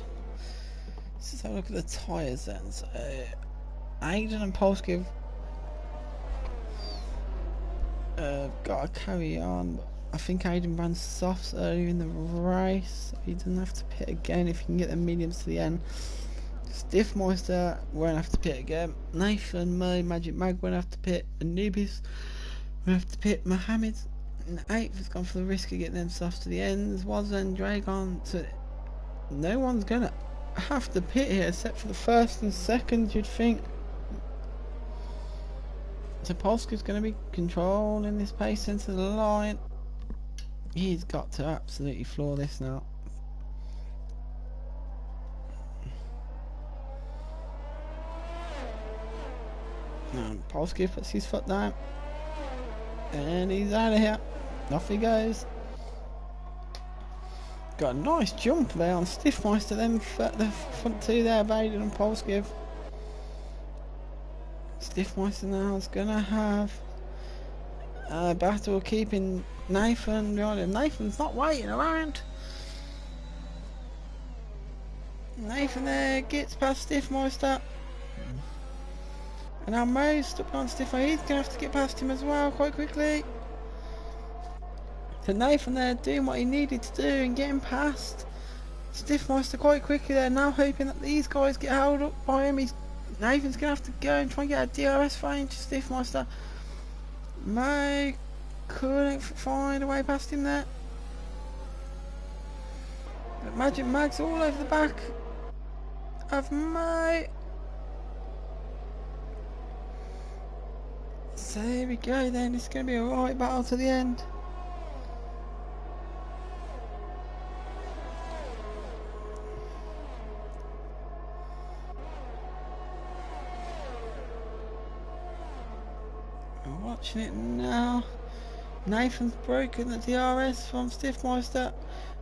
Let's just have a look at the tyres then. So, Aiden and Polski have got to carry on. I think Aiden ran softs earlier in the race. So he doesn't have to pit again if he can get the mediums to the end. Stiffmeister won't have to pit again. Nathan, Mo, Magic Mag won't have to pit. Anubis won't have to pit. Mohammed in the 8th has gone for the risk of getting them softs to the end. There's and Dragon. So no one's gonna have to pit here except for the first and second, you'd think. So Polski's gonna be controlling this pace into the line. He's got to absolutely floor this now. Polski puts his foot down and he's out of here. Off he goes. Got a nice jump there on Stiffmeister, then the front two there, Baden and Polski. Stiffmeister now is gonna have a battle keeping Nathan behind him. Nathan's not waiting around. Nathan there gets past Stiffmeister. And now Mo's stuck on Stiffmeister. He's gonna have to get past him as well quite quickly. So Nathan there doing what he needed to do and getting past Stiffmeister quite quickly there. Now hoping that these guys get held up by him. Nathan's going to have to go and try and get a DRS range to Stiffmeister. Mo couldn't find a way past him there. But Magic Mag's all over the back of Mo. So here we go then. It's going to be a right battle to the end. Watching it now. Nathan's broken the DRS from Stiffmeister.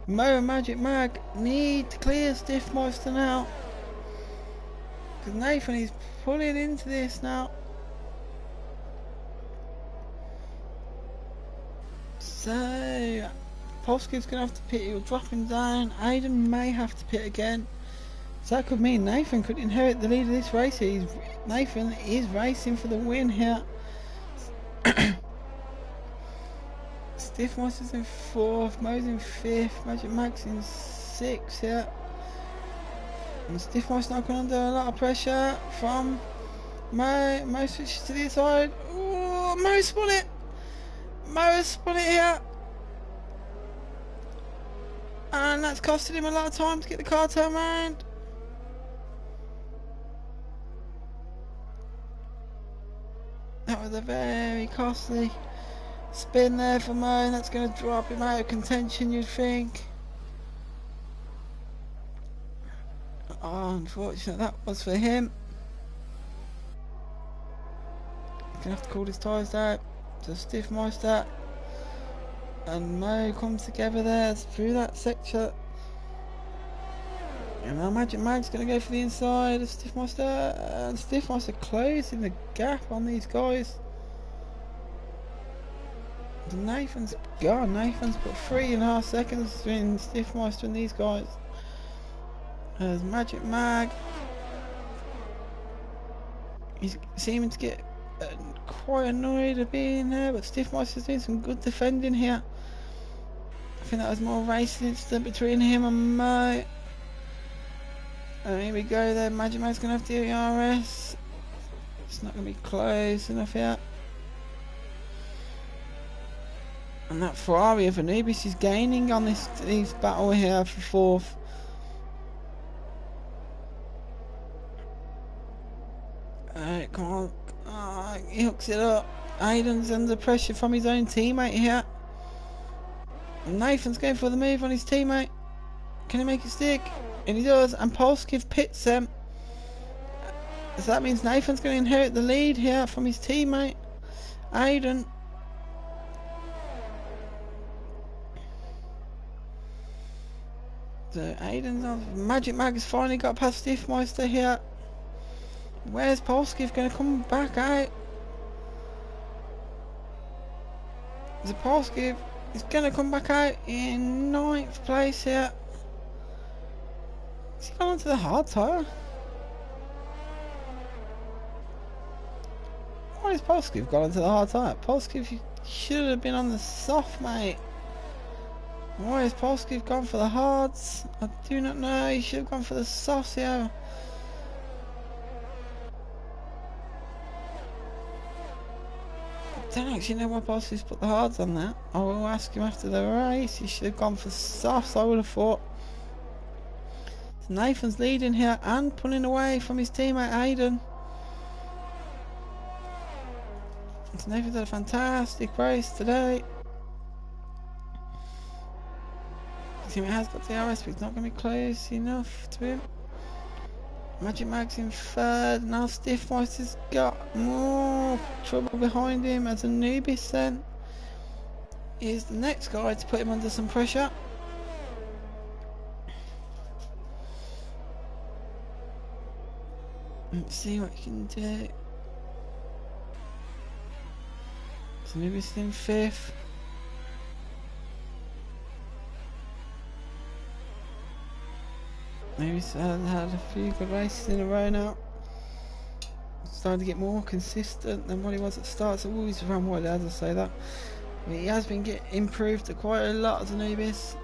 Mo and Magic Mag need to clear Stiffmeister now, because Nathan is pulling into this now. So Polski's going to have to pit. He'll drop him down. Aiden may have to pit again. So that could mean Nathan could inherit the lead of this race. Nathan is racing for the win here. Stiffmeister's in 4th, Mo's in 5th, Magic Mag's in 6th here. And Stiffmeister's not going under a lot of pressure from Mo. Mo switches to the side. Ooh, Mo spun it! Mo has spun it here. And that's costed him a lot of time to get the car turned around. That was a very costly spin there for Mo, and that's going to drop him out of contention, you'd think. Oh, unfortunate that was for him. He's going to have to call his tyres out to Stiffmeister. And Mo comes together there through that sector. And now Magic Mag's going to go for the inside of Stiffmeister. And Stiffmeister closing the gap on these guys. Nathan's gone. Nathan's put 3.5 seconds between Stiffmeister and these guys. There's Magic Mag. He's seeming to get quite annoyed at being there, but Stiffmeister's doing some good defending here. I think that was more racing incident between him and Mo. And here we go there. Magic Mag's going to have DRS. It's not going to be close enough here. And that Ferrari of Anubis is gaining on this battle here for 4th. Alright, come on. Oh, he hooks it up. Aiden's under pressure from his own teammate here. And Nathan's going for the move on his teammate. Can he make it stick? And he does. And Polskiv pits him. So that means Nathan's going to inherit the lead here from his teammate, Aiden. So Aiden's on. Magic Mag has finally got past Stiffmeister here. Where's Polskiv going to come back out? The Polskiv is going to come back out in 9th place here. Has he gone onto the hard tyre? Why has Polskiv gone onto the hard tyre? Polskiv, you should have been on the soft, mate. Why has Polskiv gone for the hards? I do not know. He should have gone for the softs here. I don't actually know why Polskiv's put the hards on that. I will ask him after the race. He should have gone for softs, I would have thought. So Nathan's leading here and pulling away from his teammate Aiden. So Nathan's had a fantastic race today. His teammate has got DRS, but he's not going to be close enough to him. Magic Mag's in 3rd. Now Stiffmeister's got more trouble behind him as Anubis then is the next guy to put him under some pressure. Let's see what he can do. Nubis in 5th. Nubis had a few good races in a row now. Starting to get more consistent than what he was at the start. So always run well, as I say that. But he has been improved quite a lot as a Nubis.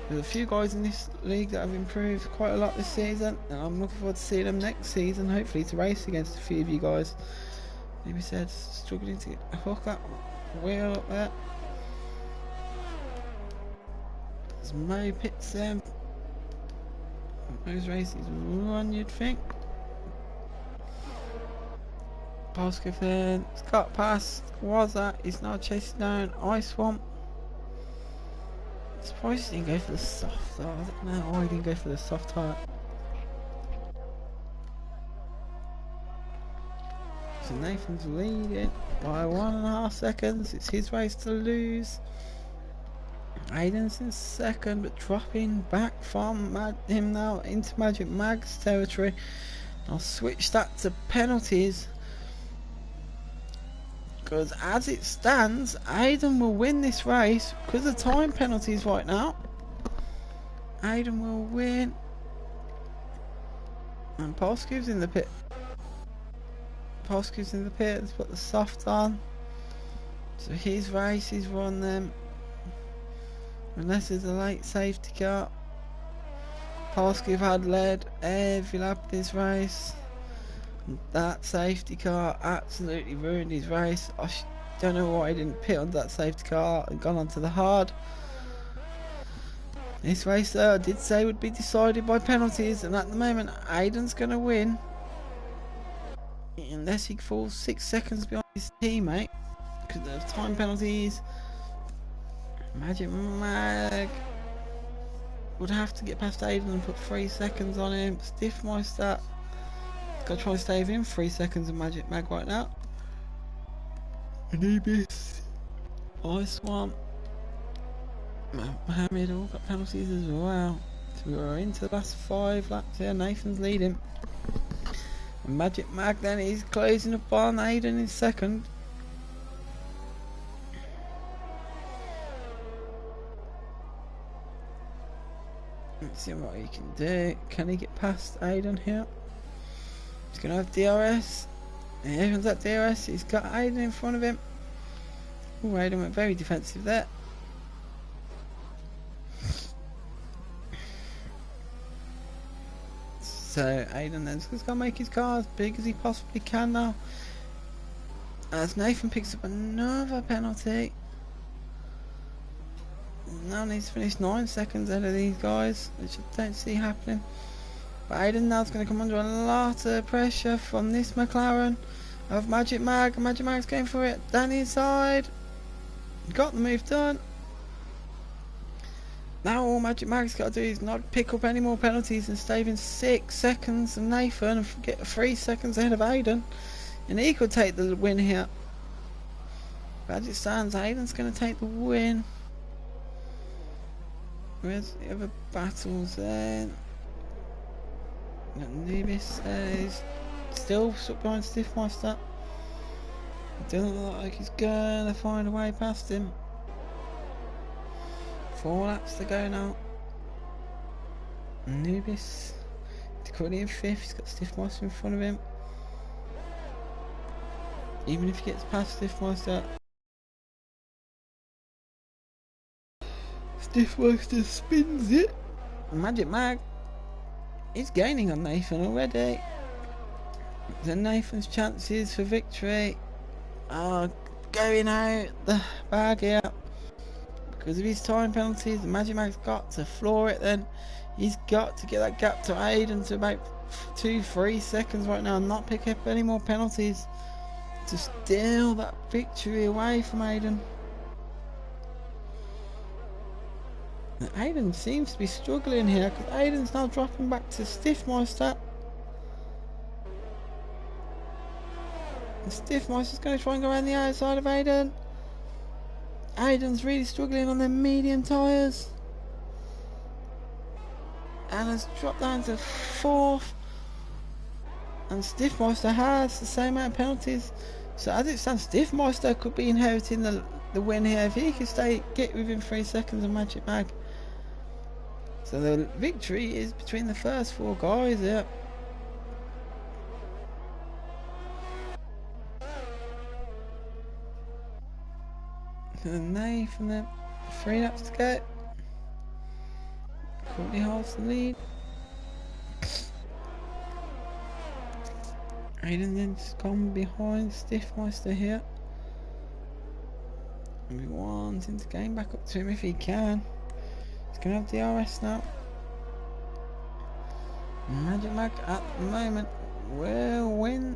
There's a few guys in this league that have improved quite a lot this season, and I'm looking forward to seeing them next season, hopefully to race against a few of you guys. Maybe said struggling to get a hook up, wheel up there. There's Mo pits them. Those races run, you'd think. Pascoe then, got past, was that? He's now chasing down Ice Swamp. Surprised he didn't go for the soft though. I don't know why he didn't go for the soft tire. So Nathan's leading by 1.5 seconds. It's his race to lose. Aiden's in second, but dropping back from him now into Magic Mag's territory. I'll switch that to penalties. Because as it stands, Aiden will win this race because of time penalties right now. Aiden will win. And Pascoe's in the pit. Pascoe's in the pit. Let's put the soft on. So his race is run them. Unless there's a late safety car. Pascoe had led every lap of this race. That safety car absolutely ruined his race. I don't know why he didn't pit onto that safety car and gone onto the hard. This race though I did say would be decided by penalties, and at the moment Aiden's going to win. Unless he falls 6 seconds behind his teammate because of time penalties. Magic Mag would have to get past Aiden and put 3 seconds on him. Stiffmeister got to try and stay within 3 seconds of Magic Mag right now. Anubis, Ice Swamp, Mohammed all got penalties as well. So we're into the last 5 laps here. Nathan's leading. And Magic Mag then is closing up on Aiden in second. Let's see what he can do. Can he get past Aiden here? He's going to have DRS. And everyone's at DRS. He's got Aiden in front of him. Oh, Aiden went very defensive there. So Aiden then's just going to make his car as big as he possibly can now. As Nathan picks up another penalty. Now needs to finish 9 seconds ahead of these guys, which I don't see happening. But Aiden now's going to come under a lot of pressure from this McLaren of Magic Mag. Magic Mag's going for it down the inside. Got the move done. Now all Magic Mag's got to do is not pick up any more penalties and stay within 6 seconds of Nathan and get 3 seconds ahead of Aiden. And he could take the win here. But as it stands, Aiden's going to take the win. Where's the other battles then? Nubis is still stuck behind Stiffmeister. Doesn't look like he's gonna find a way past him. 4 laps to go now. Nubis currently in 5th, he's got Stiffmeister in front of him. Even if he gets past Stiffmeister, Stiffmeister spins it. Magic Mag is gaining on Nathan already. Then Nathan's chances for victory are going out the bag here because of his time penalties. Magic Mag's got to floor it then. He's got to get that gap to Aiden to about 2-3 seconds right now and not pick up any more penalties to steal that victory away from Aiden. Aiden seems to be struggling here because Aiden's now dropping back to Stiffmeister. And Stiffmeister's going to try and go around the outside of Aiden. Aiden's really struggling on their medium tyres. And has dropped down to 4th. And Stiffmeister has the same amount of penalties. So as it stands, Stiffmeister could be inheriting the win here if he can get within 3 seconds of Magic Mag. So the victory is between the first 4 guys here. And Nathan then 3 laps to go. Courtney holds the lead. Aiden then's gone behind Stiffmeister here. And we wanting to gain back up to him if he can. He's going to have DRS now. Magic Mag at the moment will win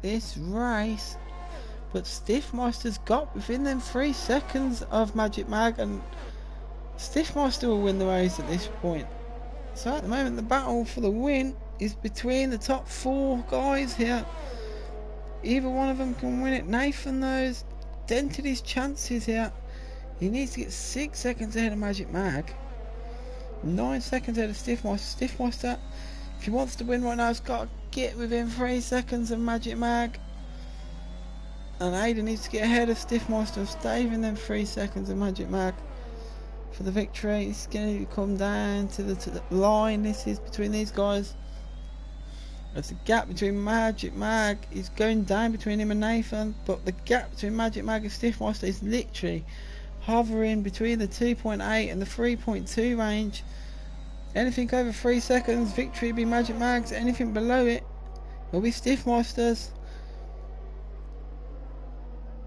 this race. But Stiffmeister's got within them 3 seconds of Magic Mag, and Stiffmeister will win the race at this point. So at the moment the battle for the win is between the top 4 guys here. Either one of them can win it. Nathan knows dented his chances here. He needs to get 6 seconds ahead of Magic Mag, 9 seconds ahead of Stiffmeister. Stiffmeister, if he wants to win right now, has got to get within 3 seconds of Magic Mag. And Aiden needs to get ahead of Stiffmeister and stay within them 3 seconds of Magic Mag for the victory. It's going to come down to the line. This is between these guys. There's a gap between Magic Mag is going down between him and Nathan, but the gap between Magic Mag and Stiffmeister is literally hovering between the 2.8 and the 3.2 range. Anything over 3 seconds, victory will be Magic Mag's. Anything below it will be Stiffmeister's.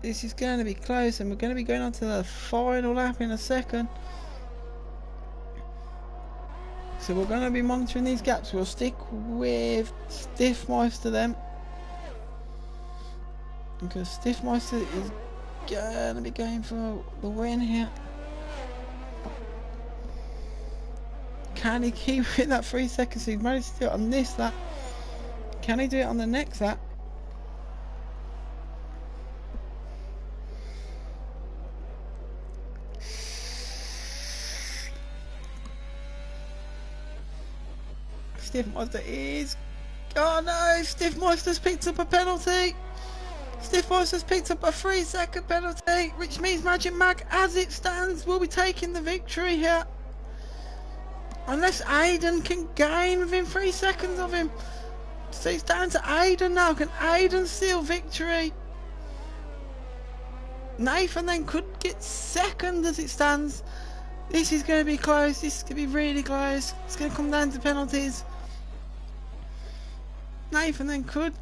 This is going to be close, and we're going to be going on to the final lap in a second. So we're going to be monitoring these gaps. We'll stick with Stiffmeister then, because Stiffmeister is going to be going for the win here. Can he keep it that 3 seconds? He's managed to do it on this lap. Can he do it on the next lap? Stiffmeister is... Oh no! Stiffmeister's picked up a penalty! Stiffmeister's picked up a 3 second penalty, which means Magic Mag, as it stands, will be taking the victory here. Unless Aiden can gain within 3 seconds of him. So it's down to Aiden now. Can Aiden seal victory? Nathan then could get second as it stands. This is going to be close. This is going to be really close. It's going to come down to penalties. Nathan then could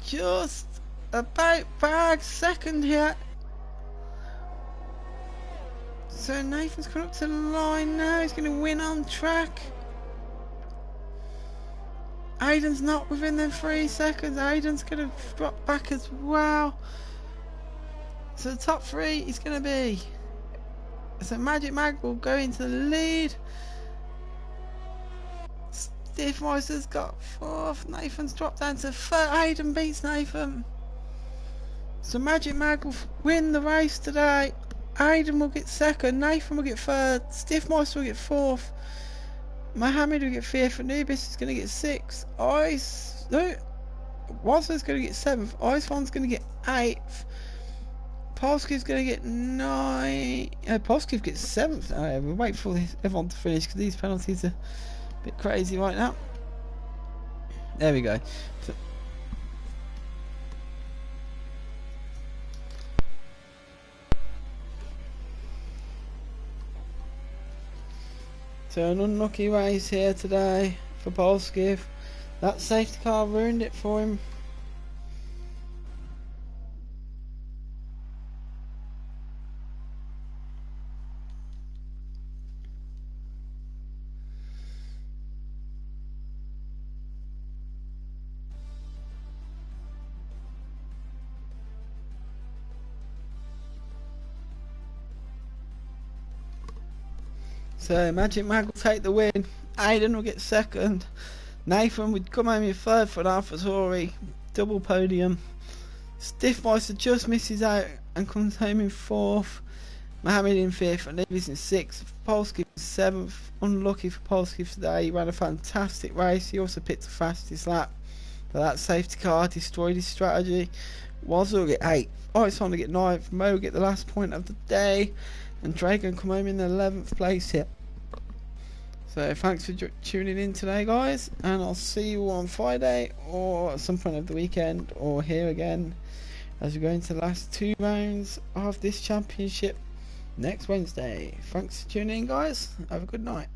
just about bag second here. So Nathan's coming up to the line now. He's going to win on track. Aiden's not within them 3 seconds. Aiden's going to drop back as well. So the top 3 is going to be... So Magic Mag will go into the lead. Stiffmeister's got 4th. Nathan's dropped down to 3rd. Aiden beats Nathan. So Magic Mag will win the race today. Aiden will get 2nd. Nathan will get 3rd. Stiffmeister will get 4th. Mohammed will get 5th. Anubis is going to get 6th. Wazza's going to get 7th. Icefon's going to get 8th. Polski's going to get 9. Polski gets 7th. We'll wait for everyone to finish because these penalties are a bit crazy right now. There we go. So an unlucky race here today for Polski. That safety car ruined it for him. So Magic Mag will take the win. Aiden will get 2nd. Nathan would come home in 3rd for an AlphaTauri double podium. Stiffmeister just misses out and comes home in 4th. Mohammed in 5th and Nevis in 6th. Polski 7th. Unlucky for Polski today. He ran a fantastic race. He also picked the fastest lap. But that safety car destroyed his strategy. Wazza will get 8th. Oh, it's time to get 9th. Mo will get the last point of the day. And Dragon come home in the 11th place here. So thanks for tuning in today, guys. And I'll see you on Friday or at some point of the weekend or here again as we go into the last 2 rounds of this championship next Wednesday. Thanks for tuning in, guys. Have a good night.